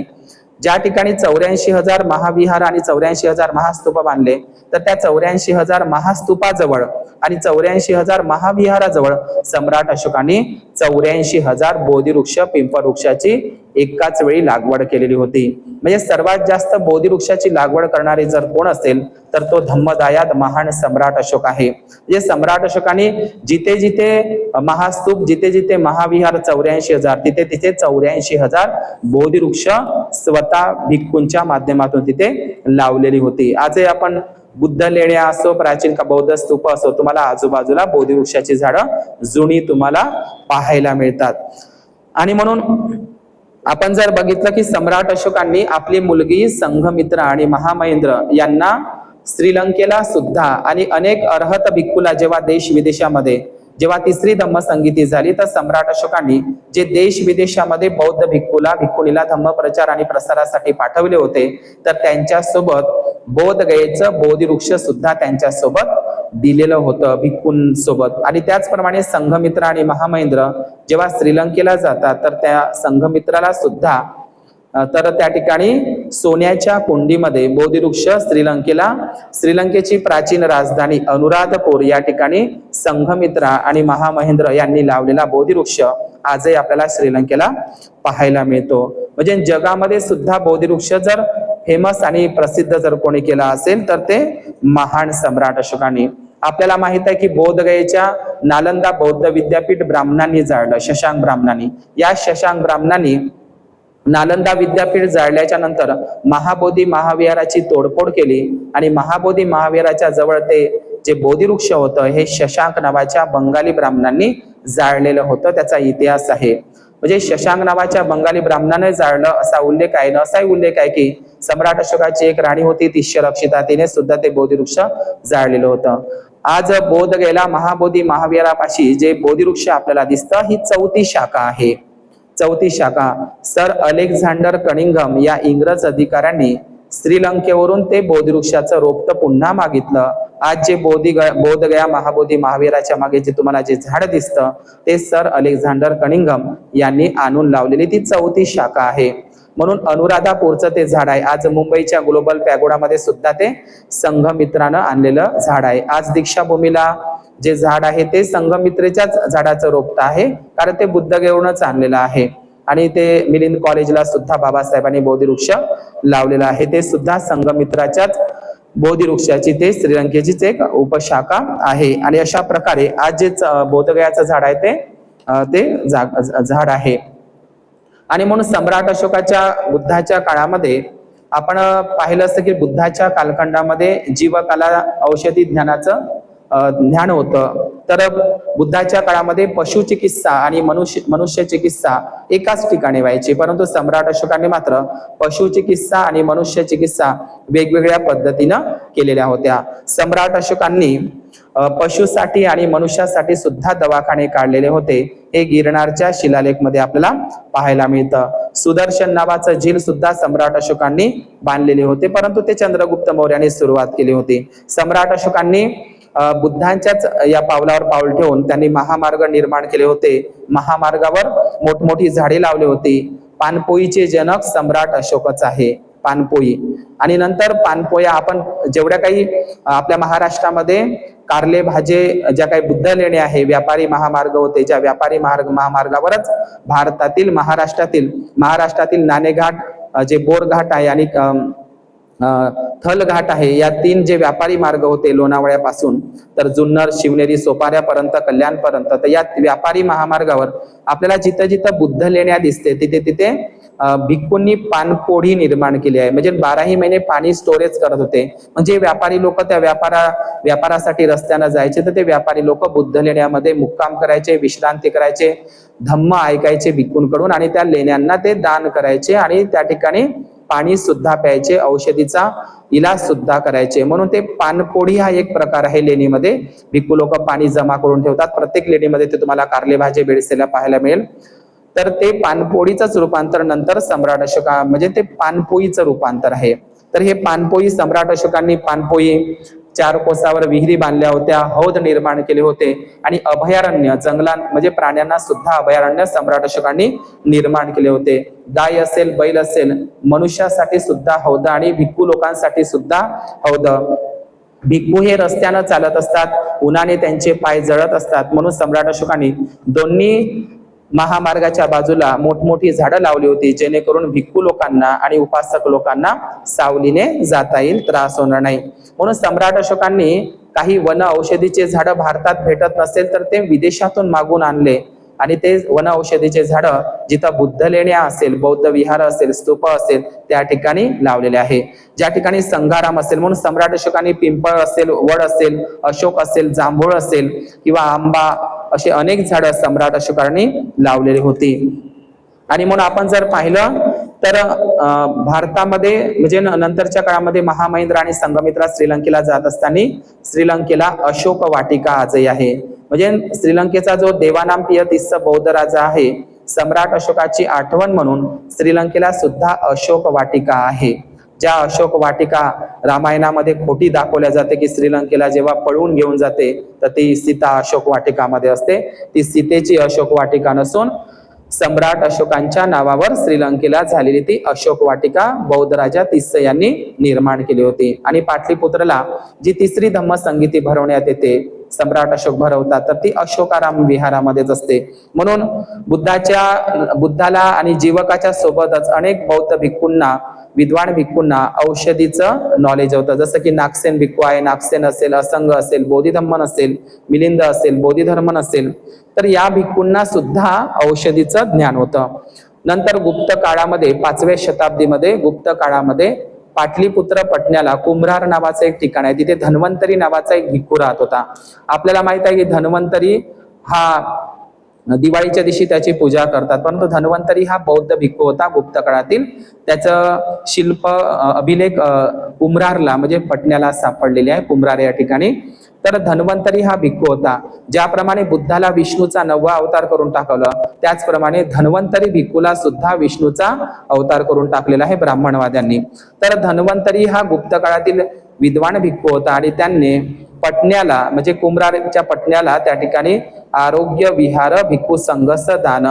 ज्या ठिकाणी 84,000 महाविहार आणि 84,000 महास्तूप बांधले तर त्या 84,000 महास्तूपाजवळ आणि 84,000 महाविहाराजवळ सम्राट अशोकांनी 84,000 बोधिवृक्ष पिंपळ वृक्षाची एकाच वेळी लागवड केलेली होती. म्हणजे सर्वात जास्त बोधिवृक्षाची लागवड करणारे जर कोण असेल तर तो धम्मदायाद महान सम्राट अशोक आहे. म्हणजे सम्राट अशोकांनी जिथे जिथे महास्तूप जिथे जिथे महाविहार 84,000 तिथे तिथे 84,000 बोधिवृक्ष स्वतः भिक्खूंच्या माध्यमातून तिथे लावलेली होती. आजही आपण बुद्ध लेण्या असो प्राचीन का बौद्ध स्तूप असो तुम्हाला आजूबाजूला बोधिवृक्षाची झाडं जुनी तुम्हाला पाहायला मिळतात. आणि म्हणून आपण जर बघितलं की सम्राट अशोकांनी आपली मुलगी संघमित्रा आणि महामहेंद्र यांना श्रीलंकेला सुद्धा आणि अनेक अर्हत भिक्खूला जेव्हा देश विदेशामध्ये जेव्हा तिसरी धम्मसंगीती झाली तर सम्राट अशोकांनी जे देश विदेशामध्ये बौद्ध भिक्खुनीला धम्म प्रचार आणि प्रसारासाठी पाठवले होते तर त्यांच्यासोबत बोधगयेचं बोधिवृक्ष सुद्धा त्यांच्यासोबत दिलेलं होतं भिक्खूंसोबत. आणि त्याचप्रमाणे संघमित्रा आणि महामहेंद्र जेव्हा श्रीलंकेला जातात तर त्या संघमित्राला सुद्धा तर त्या ठिकाणी सोन्याच्या कुंडीमध्ये बोधिवृक्ष श्रीलंकेची प्राचीन राजधानी अनुराधपूर या ठिकाणी संघमित्रा आणि महामहेंद्र यांनी लावलेला बोधिवृक्ष आजही आपल्याला श्रीलंकेला पाहायला मिळतो. म्हणजे जगामध्ये सुद्धा बोधिवृक्ष जर फेमस आणि प्रसिद्ध जर कोणी केला असेल तर ते महान सम्राट अशोकांनी. आपल्याला माहित आहे की बोधगयेच्या नालंदा बौद्ध विद्यापीठ ब्राह्मणांनी जाळलं, शशांक ब्राह्मणांनी. या शशांक ब्राह्मणांनी नालंदा विद्यापीठ जाळल्याच्या नंतर महाबोधी महाविहाराची तोडफोड केली आणि महाबोधी महाविहाराच्या जवळ ते जे बोधिवृक्ष होतं हे शशांक नावाच्या बंगाली ब्राह्मणांनी जाळलेलं होतं. त्याचा इतिहास आहे. म्हणजे शशांक नावाच्या बंगाली ब्राह्मणाने जाळलं असा उल्लेख आहे. असाही उल्लेख आहे की सम्राट अशोकाची एक राणी होती तिष्यरक्षिता, तिने सुद्धा ते बोधिवृक्ष जाळलेलं होतं. आज बोधगयेला महाबोधी महाविहारापाशी जे बोधिवृक्ष आपल्याला दिसतं ही चौथी शाखा आहे. चौथी शाखा सर अलेक्झांडर कनिंघम या इंग्रज अधिकाऱ्यांनी श्रीलंकेवरून ते बोधिवृक्षाचं रोपटं पुन्हा मागितलं. आज जे बोधगया महाबोधी महावीराच्या मागे जे तुम्हाला जे झाड दिसतं ते सर अलेक्झांडर कनिंघम यांनी आणून लावलेली ती चौथी शाखा आहे. म्हणून अनुराधापूरचं ते झाड आहे. आज मुंबईच्या ग्लोबल पॅगोडामध्ये सुद्धा ते संघमित्रानं आणलेलं झाड आहे. आज दीक्षाभूमीला जे झाड आहे ते संघमित्रेच्याच झाडाचं रोपटं आहे, कारण ते बुद्धगयेवरूनच आणलेलं आहे. आणि ते मिलिंद कॉलेजला सुद्धा बाबासाहेबांनी बोधिवृक्ष लावलेला आहे. ते सुद्धा संघमित्राच्याच बोधिवृक्षाची ते श्रीलंकेचीच एक उपशाखा आहे. आणि अशा प्रकारे आज जे बोधगयाचं झाड आहे ते झाड आहे. आणि म्हणून सम्राट अशोकाच्या बुद्धाच्या काळामध्ये आपण पाहिलं असतं की बुद्धाच्या कालखंडामध्ये जीवकला औषधी ज्ञानाचं ज्ञान होतं. तर बुद्धाच्या काळामध्ये पशुचिकित्सा आणि मनुष्य चिकित्सा एकाच ठिकाणी व्हायची, परंतु सम्राट अशोकांनी मात्र पशुचिकित्सा आणि मनुष्य चिकित्सा वेगवेगळ्या पद्धतीनं केलेल्या होत्या. सम्राट अशोकांनी पशुसाठी आणि मनुष्यासाठी सुद्धा दवाखाने काढलेले होते. हे गिरणारच्या शिलालेखमध्ये आपल्याला पाहायला मिळतं. सुदर्शन नावाचं झील सुद्धा सम्राट अशोकांनी बांधलेले होते, परंतु ते चंद्रगुप्त मौर्याने सुरुवात केली होती. सम्राट अशोकांनी बुद्धांच्याच या पावलावर पाऊल ठेवून त्यांनी महामार्ग निर्माण केले होते. महामार्गावर मोठमोठी झाडे लावली होती. पानपोईचे जनक सम्राट अशोकच आहे, पानपोई. आणि नंतर पानपोया आपण जेवढ्या काही आपल्या महाराष्ट्रामध्ये कारले भाजे ज्या काही बुद्ध लेणे आहे, व्यापारी महामार्ग होते, ज्या व्यापारी महामार्गावरच भारतातील महाराष्ट्रातील नाणेघाट जे बोरघाट आहे आणि थल घाट आहे, या तीन जे व्यापारी मार्ग होते लोणावळ्यापासून तर जुन्नर शिवनेरी सोपाऱ्यापर्यंत कल्याणपर्यंत, तर या व्यापारी महामार्गावर आपल्याला जिथं जिथं बुद्ध लेण्या दिसते तिथे तिथे भिक्खूंनी पानपोढी निर्माण केली आहे. म्हणजे 12ही महिने पाणी स्टोरेज करत होते. म्हणजे व्यापारी लोक त्या व्यापारासाठी रस्त्यानं जायचे, तर ते व्यापारी लोक बुद्ध लेण्यामध्ये मुक्काम करायचे, विश्रांती करायचे, धम्म ऐकायचे भिक्खूंकडून आणि त्या लेण्यांना ते दान करायचे आणि त्या ठिकाणी पाणी सुद्धा प्यायचे, औषधीचा इलाज सुद्धा करायचे. म्हणून ते पानपोढी हा एक प्रकार आहे. लेणीमध्ये भिक्खू लोक पाणी जमा करून ठेवतात. प्रत्येक लेणीमध्ये ते तुम्हाला कारले भाजे बेडसेला पाहायला मिळेल. तर ते पानपोळीचंच रूपांतर नंतर सम्राट अशोका म्हणजे ते पानपोईचं रूपांतर आहे. तर हे पानपोई सम्राट अशोकांनी पानपोई 4 कोसावर विहिरी बांधल्या होत्या, हौद निर्माण केले होते आणि अभयारण्य जंगलात म्हणजे प्राण्यांना सुद्धा अभयारण्य सम्राट अशोकांनी निर्माण केले होते. गाय असेल, बैल असेल, मनुष्यासाठी सुद्धा हौद आणि भिक्खू लोकांसाठी सुद्धा हौद. भिक्खू हे रस्त्यानं चालत असतात, उन्हाने त्यांचे पाय जळत असतात, म्हणून सम्राट अशोकांनी दोन्ही महामार्गाच्या बाजूला मोठमोठी झाडं लावली होती, जेणेकरून भिक्खू लोकांना आणि उपासक लोकांना सावलीने जाता येईल, त्रास होणार नाही. म्हणून सम्राट अशोकांनी काही वन औषधीचे झाडं भारतात भेटत नसेल तर ते विदेशातून मागून आणले आणि ते वन औषधीचे झाडं जिथं बुद्ध लेण्या असेल, बौद्ध विहार असेल, स्तूप असेल त्या ठिकाणी लावलेले आहे. ज्या ठिकाणी संघाराम असेल, म्हणून सम्राट अशोकांनी पिंपळ असेल, वड असेल, अशोक असेल, जांभूळ असेल किंवा आंबा असे अनेक झाडं सम्राट अशोकांनी लावलेली होती. आणि म्हणून आपण जर पाहिलं तर भारतामध्ये म्हणजे नंतरच्या काळामध्ये महामहिंद्र आणि संघमित्रा श्रीलंकेला जात असताना श्रीलंकेला अशोक वाटिका आजही आहे. म्हणजे श्रीलंकेचा जो देवानांपियतिस्स बौद्ध राजा आहे, सम्राट अशोकाची आठवण म्हणून श्रीलंकेला सुद्धा अशोक वाटिका आहे. ज्या अशोक वाटिका रामायणामध्ये खोटी दाखवल्या जाते की श्रीलंकेला जेव्हा पळवून घेऊन जाते तर ती सीता अशोक वाटिकामध्ये असते. ती सीतेची अशोक वाटिका नसून सम्राट अशोकांच्या नावावर श्रीलंकेला झालेली ती अशोक वाटिका बौद्ध राजा तिस्स यांनी निर्माण केली होती. आणि पाटलीपुत्रला जी तिसरी धम्मसंगीती भरवण्यात येते, सम्राट अशोक भरवतात, तर ती अशोकाराम विहारामध्येच असते. म्हणून बुद्धाला आणि जीवकाच्या सोबतच अनेक बौद्ध भिक्खूंना, विद्वान भिक्खूंना औषधीचं नॉलेज होतं. जसं की नागसेन भिक्खू आहे, नागसेन असेल, असंग असेल, बोधिधम्मन असेल, मिलिंद असेल, बोधिधर्मन असेल, तर या भिक्खूंना सुद्धा औषधीचं ज्ञान होतं. नंतर गुप्त काळामध्ये 5व्या शताब्दीमध्ये गुप्त काळामध्ये पाटलीपुत्र पटण्याला कुंभरार नावाचं एक ठिकाण आहे, तिथे धन्वंतरी नावाचा एक भिक्खू राहत होता. आपल्याला माहित आहे की धन्वंतरी हा दिवाळीच्या दिवशी त्याची पूजा करतात, परंतु धन्वंतरी हा बौद्ध भिक्खू होता गुप्त काळातील. त्याचं शिल्प अभिलेख कुंभरारला म्हणजे पटण्याला सापडलेले आहे, कुंभरार या ठिकाणी. तर धन्वंतरी हा भिक्खू होता. ज्याप्रमाणे बुद्धाला विष्णूचा 9वा अवतार करून टाकलं, त्याचप्रमाणे धन्वंतरी भिक्खूला सुद्धा विष्णूचा अवतार करून टाकलेला आहे ब्राह्मणवाद्यांनी. तर धन्वंतरी हा गुप्त काळातील विद्वान भिक्खू होता आणि त्यांनी पटण्याला म्हणजे कुंभरारच्या पटण्याला त्या ठिकाणी आरोग्य विहार भिक्खू संघस दान,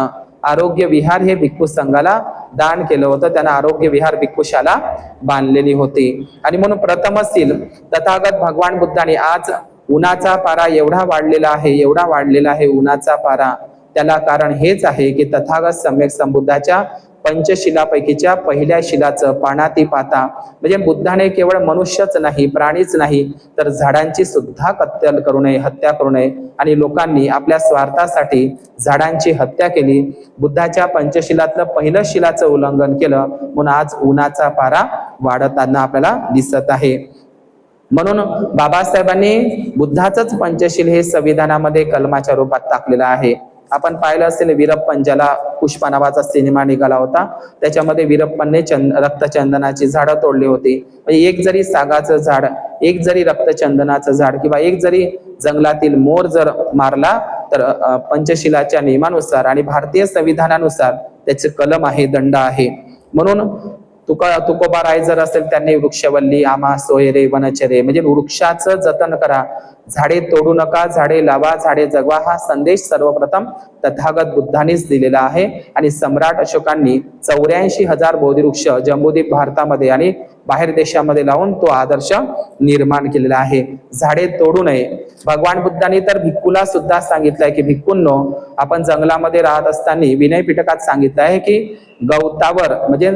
आरोग्य विहार हे भिक्खू संघाला दान केलं होतं. त्यांना आरोग्य विहार भिक्खूशाला बांधलेली होती. आणि म्हणून प्रथमशील तथागत भगवान बुद्धाने आज उन्हाचा पारा एवढा वाढलेला आहे, एवढा वाढलेला आहे उन्हाचा पारा, त्याला कारण हेच आहे की तथागत सम्यक संबुद्धाच्या पंचशिलापैकीच्या पहिल्या शिलाचं पानाती पाता म्हणजे बुद्धाने केवळ मनुष्यच नाही, प्राणीच नाही, तर झाडांची सुद्धा कत्तल करू नये, हत्या करू नये. आणि लोकांनी आपल्या स्वार्थासाठी झाडांची हत्या केली. बुद्धाच्या पंचशिलातलं पहिलं शिलाचं उल्लंघन केलं, म्हणून आज उन्हाचा पारा वाढताना आपल्याला दिसत आहे. म्हणून बाबासाहेबांनी बुद्धाचंच पंचशील हे संविधानामध्ये कलमाच्या रूपात टाकलेलं आहे. आपण पाहिलं असेल वीरप्पन, ज्याला पुष्पा नावाचा सिनेमा निघाला होता, त्याच्यामध्ये वीरप्पनने रक्तचंदनाची झाडं तोडली होती. म्हणजे एक जरी सागाचं झाड, एक जरी रक्तचंदनाचं झाड किंवा एक जरी जंगलातील मोर जर मारला तर पंचशिलाच्या नियमानुसार आणि भारतीय संविधानानुसार त्याचे कलम आहे, दंड आहे. म्हणून तुकोबाराय जर असेल, त्यांनी वृक्षवल्ली आमा सोयरे वनचरे म्हणजे वृक्षाचं जतन करा, झाडे तोडू नका, झाडे लावा, झाडे जगवा, हा संदेश सर्वप्रथम तथागत बुद्धांनीच दिलेला आहे. आणि सम्राट अशोकांनी 84,000 बोधिवृक्ष जम्बूद्वीप भारतामध्ये आणि बाहेर देशामध्ये लावून तो आदर्श निर्माण केलेला आहे. झाडे तोडू नये. भगवान बुद्धांनी तर भिक्खूला सुद्धा सांगितलंय की भिक्खूंनो, आपण जंगलामध्ये राहत असताना विनय पिटकात सांगितलं आहे की गवतावर म्हणजे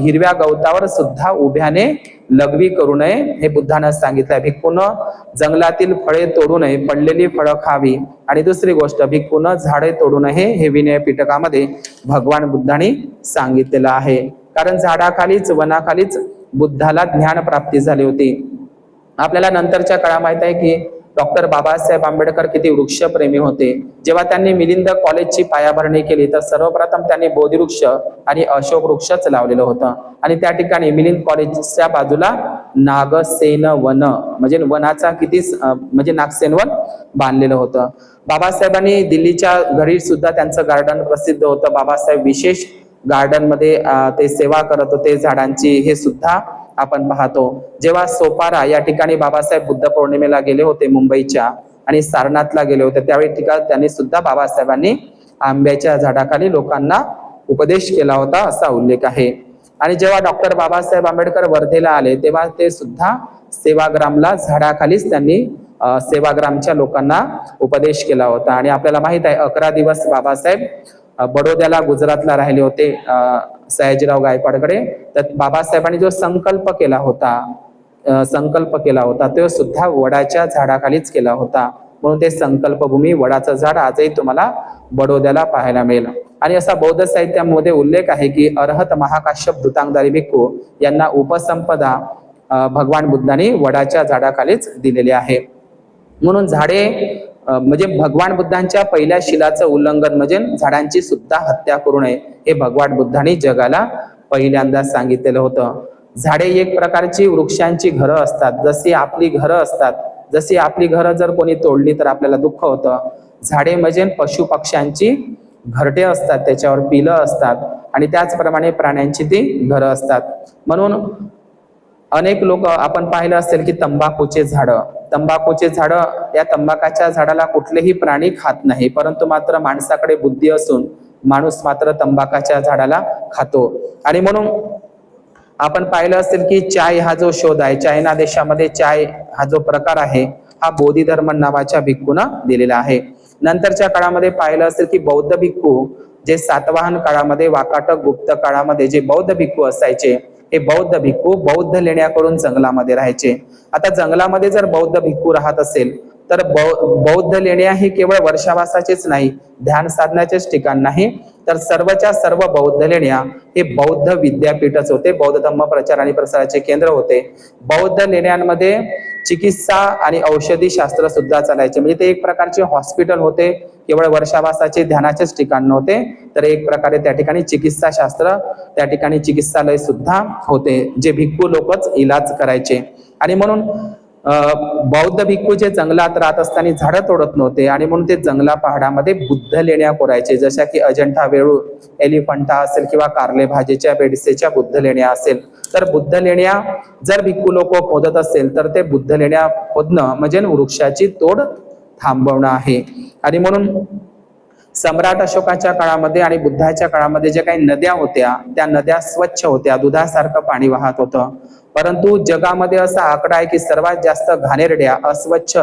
हिरव्या गवतावर सुद्धा उभ्याने लघवी करू नये, हे बुद्धानं सांगितलंय. भिक्खूनं जंगलातील फळे तोडू नये, पडलेली फळं खावी. आणि दुसरी गोष्ट, भिक्खूनं झाडे तोडू नये, हे विनय पिटकामध्ये भगवान बुद्धांनी सांगितलेलं आहे. कारण झाडाखालीच, वनाखालीच बुद्धाला ज्ञान प्राप्ती झाली होती. आपल्याला नंतरच्या काळा माहित आहे की डॉक्टर बाबासाहेब आंबेडकर किती वृक्षप्रेमी होते. जेव्हा त्यांनी मिलिंद कॉलेजची पायाभरणी केली तर सर्वप्रथम त्यांनी बोधिवृक्ष आणि अशोक वृक्षच लावलेलं होतं. आणि त्या ठिकाणी मिलिंद कॉलेजच्या बाजूला नागसेन वन म्हणजे वनाचा किती म्हणजे नागसेन वन बांधलेलं होतं. बाबासाहेबांनी दिल्लीच्या घरी सुद्धा त्यांचं गार्डन प्रसिद्ध होतं. बाबासाहेब विशेष गार्डन मध्ये ते सेवा करत होते झाडांची, हे सुद्धा आपण पाहतो. जेव्हा सोपारा या ठिकाणी बाबासाहेब बुद्ध पौर्णिमेला गेले होते मुंबईच्या आणि सारनाथला गेले होते, त्यावेळी ठिकाणी त्यांनी सुद्धा बाबासाहेबांनी आंब्याच्या झाडाखाली लोकांना उपदेश केला होता असा उल्लेख आहे. आणि जेव्हा डॉक्टर बाबासाहेब आंबेडकर वर्धेला आले तेव्हा ते सुद्धा सेवाग्रामला झाडाखालीच त्यांनी सेवाग्रामच्या लोकांना उपदेश केला होता. आणि आपल्याला माहित आहे 11 दिवस बाबासाहेब बडोद्याला गुजरातला राहिले होते सयाजीराव गायकवाडकडे. तर बाबासाहेबांनी जो संकल्प केला होता तो सुद्धा वडाच्या झाडाखालीच केला होता. म्हणून ते संकल्पभूमी वडाचं झाड आजही तुम्हाला बडोद्याला पाहायला मिळेल. आणि असा बौद्ध साहित्यामध्ये उल्लेख आहे की अरहत महाकाश्यप धुतांगधारी भिक्खू यांना उपसंपदा भगवान बुद्धांनी वडाच्या झाडाखालीच दिलेली आहे. म्हणून झाडे म्हणजे भगवान बुद्धांच्या पहिल्या शिलाचं उल्लंघन म्हणजे झाडांची सुद्धा हत्या करू नये, हे भगवान बुद्धांनी जगाला पहिल्यांदा सांगितलेलं होतं. झाडे एक प्रकारची वृक्षांची घरं असतात, जशी आपली घरं असतात. जशी आपली घरं जर कोणी तोडली तर आपल्याला दुःख होतं. झाडे म्हणजे पशु पक्ष्यांची घरटे असतात, त्याच्यावर पिलं असतात आणि त्याचप्रमाणे प्राण्यांची ती घरं असतात. म्हणून अनेक लोक आपण पाहिलं असेल की तंबाखूचे झाडं, या तंबाखाच्या झाडाला कुठलेही प्राणी खात नाही, परंतु मात्र माणसाकडे बुद्धी असून माणूस मात्र तंबाखाच्या झाडाला खातो. आणि म्हणून आपण पाहिलं असेल की चाय हा जो शोध आहे, चायना देशामध्ये चाय हा जो प्रकार आहे हा बोधिधर्म नावाच्या भिक्खूंना दिलेला आहे. नंतरच्या काळामध्ये पाहिलं असेल की बौद्ध भिक्खू जे सातवाहन काळामध्ये, वाकाटक गुप्त काळामध्ये जे बौद्ध भिक्खू असायचे, हे बौद्ध भिक्खू बौद्ध लेण्या करून जंगलामध्ये राहायचे. आता जंगलामध्ये जर बौद्ध भिक्खू राहत असेल तर बौद्ध लेण्या हे केवळ वर्षावासाचेच नाही, ध्यान साधण्याचेच ठिकाण नाही, तर सर्वच्या सर्व बौद्ध लेण्या हे बौद्ध विद्यापीठच होते, बौद्ध धम्म प्रचार आणि प्रसाराचे केंद्र होते. बौद्ध लेण्यांमध्ये चिकित्सा आणि औषधी शास्त्र सुद्धा चालायचे. म्हणजे ते एक प्रकारचे हॉस्पिटल होते, केवळ वर्षावासाचे ध्यानाचेच ठिकाण नव्हते, तर एक प्रकारे त्या ठिकाणी चिकित्सा शास्त्र, त्या ठिकाणी चिकित्सालय सुद्धा होते, जे भिक्खू लोकच इलाज करायचे. आणि म्हणून बौद्ध भिक्खू जे जंगलात राहत असताना झाडं तोडत नव्हते, आणि म्हणून ते जंगला पहाडामध्ये बुद्ध लेण्या कोरायचे, जशा की अजंठा वेरूळ एलिफंटा असेल किंवा कारले भाजेच्या बेडसेच्या बुद्ध लेण्या असेल. तर बुद्ध लेण्या जर भिक्खू लोक खोदत असेल तर ते बुद्ध लेण्या खोदणं म्हणजे वृक्षाची तोड थांबवणं आहे. आणि म्हणून सम्राट अशोकाच्या काळामध्ये आणि बुद्धाच्या काळामध्ये जे काही नद्या होत्या त्या नद्या स्वच्छ होत्या, दुधासारखं पाणी वाहत होतं. परंतु जगामध्ये असा आकडा आहे की सर्वात जास्त घाणेरड्या, अस्वच्छ,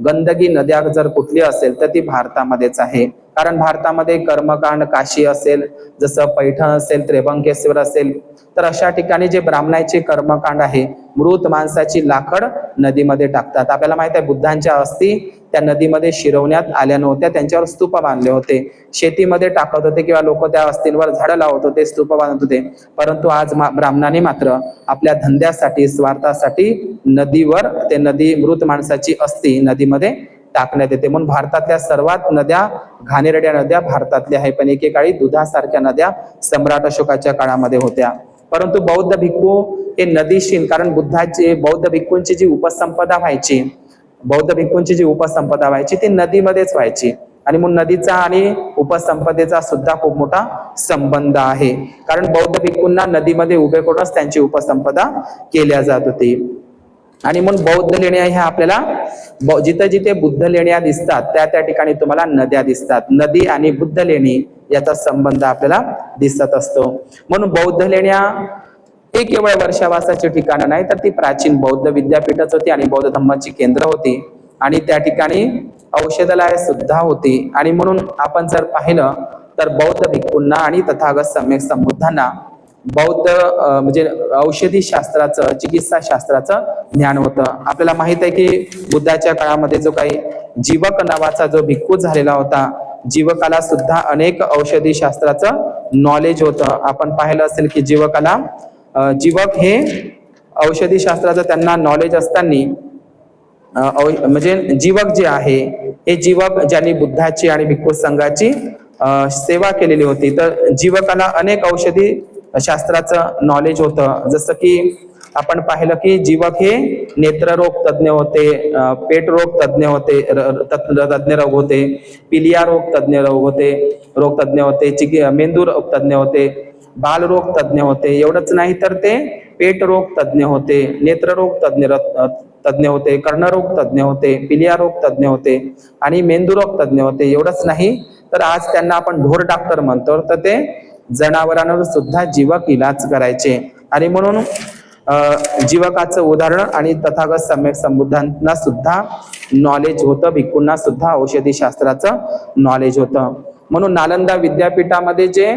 गंदगी नद्या जर कुठली असेल तर ती भारतामध्येच आहे. कारण भारतामध्ये कर्मकांड, काशी असेल, जसं पैठण असेल, त्र्यंबकेश्वर असेल, तर अशा ठिकाणी जे ब्राह्मणाचे कर्मकांड आहे, मृत माणसाची लाकड नदीमध्ये टाकतात. आपल्याला माहित आहे बुद्धांच्या अस्थी त्या नदीमध्ये शिरवण्यात आल्या नव्हत्या, त्यांच्यावर स्तूप बांधले होते, शेतीमध्ये टाकत होते किंवा लोक त्या अस्थींवर झाडं लावत होते, स्तूप बांधत होते. परंतु आज ब्राह्मणांनी मात्र आपल्या धंद्यासाठी, स्वार्थासाठी नदीवर ते मृत माणसाची अस्थी नदीमध्ये टाकण्यात येते. म्हणून भारतातल्या सर्वात नद्या, घाणेरड्या नद्या भारतातल्या आहे, पण एकेकाळी दुधासारख्या नद्या सम्राट अशोकाच्या काळामध्ये होत्या. परंतु बौद्ध भिक्खू हे नदीशील, कारण बौद्ध भिक्खूंची जी उपसंपदा व्हायची, ती नदीमध्येच व्हायची. आणि म्हणून नदीचा आणि उपसंपदेचा सुद्धा खूप मोठा संबंध आहे, कारण बौद्ध भिक्खूंना नदीमध्ये उभे करूनच त्यांची उपसंपदा केल्या जात होती. आणि म्हणून बौद्ध लेण्या ह्या आपल्याला जिथे जिथे बुद्ध लेण्या दिसतात त्या ठिकाणी तुम्हाला नद्या दिसतात. नदी आणि बुद्ध लेणी याचा संबंध आपल्याला दिसत असतो. म्हणून बौद्ध लेण्या हे केवळ वर्षावासाची ठिकाणं नाही, तर ती प्राचीन बौद्ध विद्यापीठच होती आणि बौद्ध धम्माची केंद्र होती, आणि त्या ठिकाणी औषधालय सुद्धा होती. आणि म्हणून आपण जर पाहिलं तर बौद्ध भिक्खूंना आणि तथागत सम्यक संबुद्धांना बौद्ध म्हणजे औषधी शास्त्राचं, चिकित्सा शास्त्राचं ज्ञान होतं. आपल्याला माहित आहे की बुद्धाच्या काळामध्ये जो काही जीवक नावाचा जो भिक्खू झालेला होता, जीवकाला सुद्धा अनेक औषधी शास्त्राचं नॉलेज होतं. आपण पाहिलं असेल की जीवक हे औषधी शास्त्राचं त्यांना नॉलेज असताना म्हणजे जीवक जे आहे हे जीवक ज्यांनी बुद्धाची आणि भिक्खू संघाची सेवा केलेली होती, तर जीवकाला अनेक औषधी शास्त्राचं नॉलेज होतं. जसं की आपण पाहिलं की जीवक हे नेत्ररोग तज्ज्ञ होते, पेट रोग तज्ज्ञ होते, तज्ज्ञ रोग होते, पिलिया रोग तज्ज्ञ तज्ज्ञ होते, मेंदू रोग तज्ज्ञ होते, बालरोग तज्ज्ञ होते. एवढंच नाही तर ते पेट रोग तज्ज्ञ होते, नेत्ररोग तज्ज्ञ होते, कर्णरोग तज्ज्ञ होते, पिलिया रोग तज्ज्ञ होते आणि मेंदूरोग तज्ज्ञ होते. एवढंच नाही तर आज त्यांना आपण ढोर डॉक्टर म्हणतो, तर ते जनावरांवर सुद्धा जीवक इलाज करायचे. आणि म्हणून जीवकाचं उदाहरण आणि तथागत सम्यक संबुद्धांना सुद्धा नॉलेज होतं, भिक्खूंना सुद्धा औषधी शास्त्राचं नॉलेज होतं. म्हणून नालंदा विद्यापीठामध्ये जे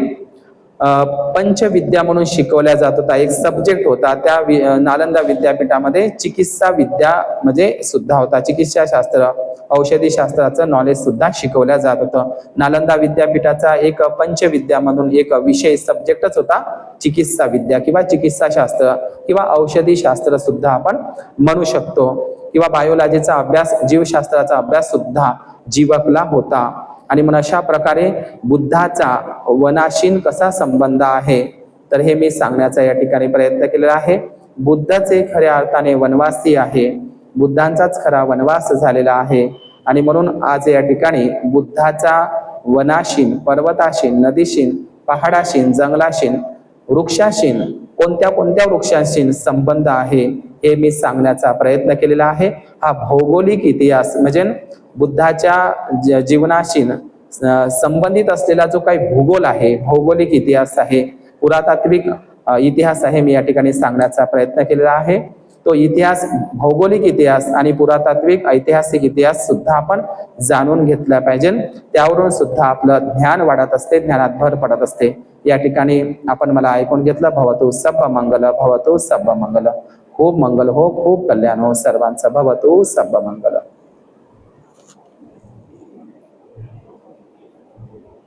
पंचविद्या म्हणून शिकवल्या जात होता, एक सब्जेक्ट होता, त्या नालंदा विद्यापीठामध्ये चिकित्सा विद्या म्हणजे सुद्धा होता, चिकित्सा शास्त्र, औषधी शास्त्राचं नॉलेज सुद्धा शिकवल्या जात होतं. नालंदा विद्यापीठाचा एक पंचविद्या म्हणून एक विषय सब्जेक्टच होता चिकित्सा विद्या किंवा चिकित्सा शास्त्र किंवा औषधी शास्त्र सुद्धा आपण म्हणू शकतो, किंवा बायोलॉजीचा अभ्यास, जीवशास्त्राचा अभ्यास सुद्धा जीवकला होता. आणि मग अशा प्रकारे बुद्धाचा वनाशीन कसा संबंध आहे तर हे मी सांगण्याचा या ठिकाणी प्रयत्न केलेला आहे. बुद्धचे खऱ्या अर्थाने वनवासी आहे, बुद्धांचाच खरा वनवास झालेला आहे. आणि म्हणून आज या ठिकाणी बुद्धाचा वनाशीन, पर्वताशीन, नदीशीन, पहाडाशीन, जंगलाशीन, वृक्षाशीन, कोणत्या कोणत्या वृक्षांशीन संबंध आहे हे मी सांगण्याचा प्रयत्न केलेला आहे. हा भौगोलिक इतिहास म्हणजे बुद्धाच्या जीवनाशीन संबंधित असलेला जो काही भूगोल आहे, भौगोलिक इतिहास आहे, पुरातात्विक इतिहास आहे, मी या ठिकाणी सांगण्याचा प्रयत्न केलेला आहे. तो इतिहास, भौगोलिक इतिहास आणि पुरातात्विक ऐतिहासिक इतिहास सुद्धा आपण जाणून घेतला पाहिजे. त्यावरून सुद्धा आपलं ज्ञान वाढत असते, ज्ञानात भर पडत असते. या ठिकाणी आपण मला ऐकून घेतलं. भवतु सब मंगल, भवतु सब मंगल. खूप मंगल हो, खूप कल्याण हो सर्वांचं. भवतु सब मंगल.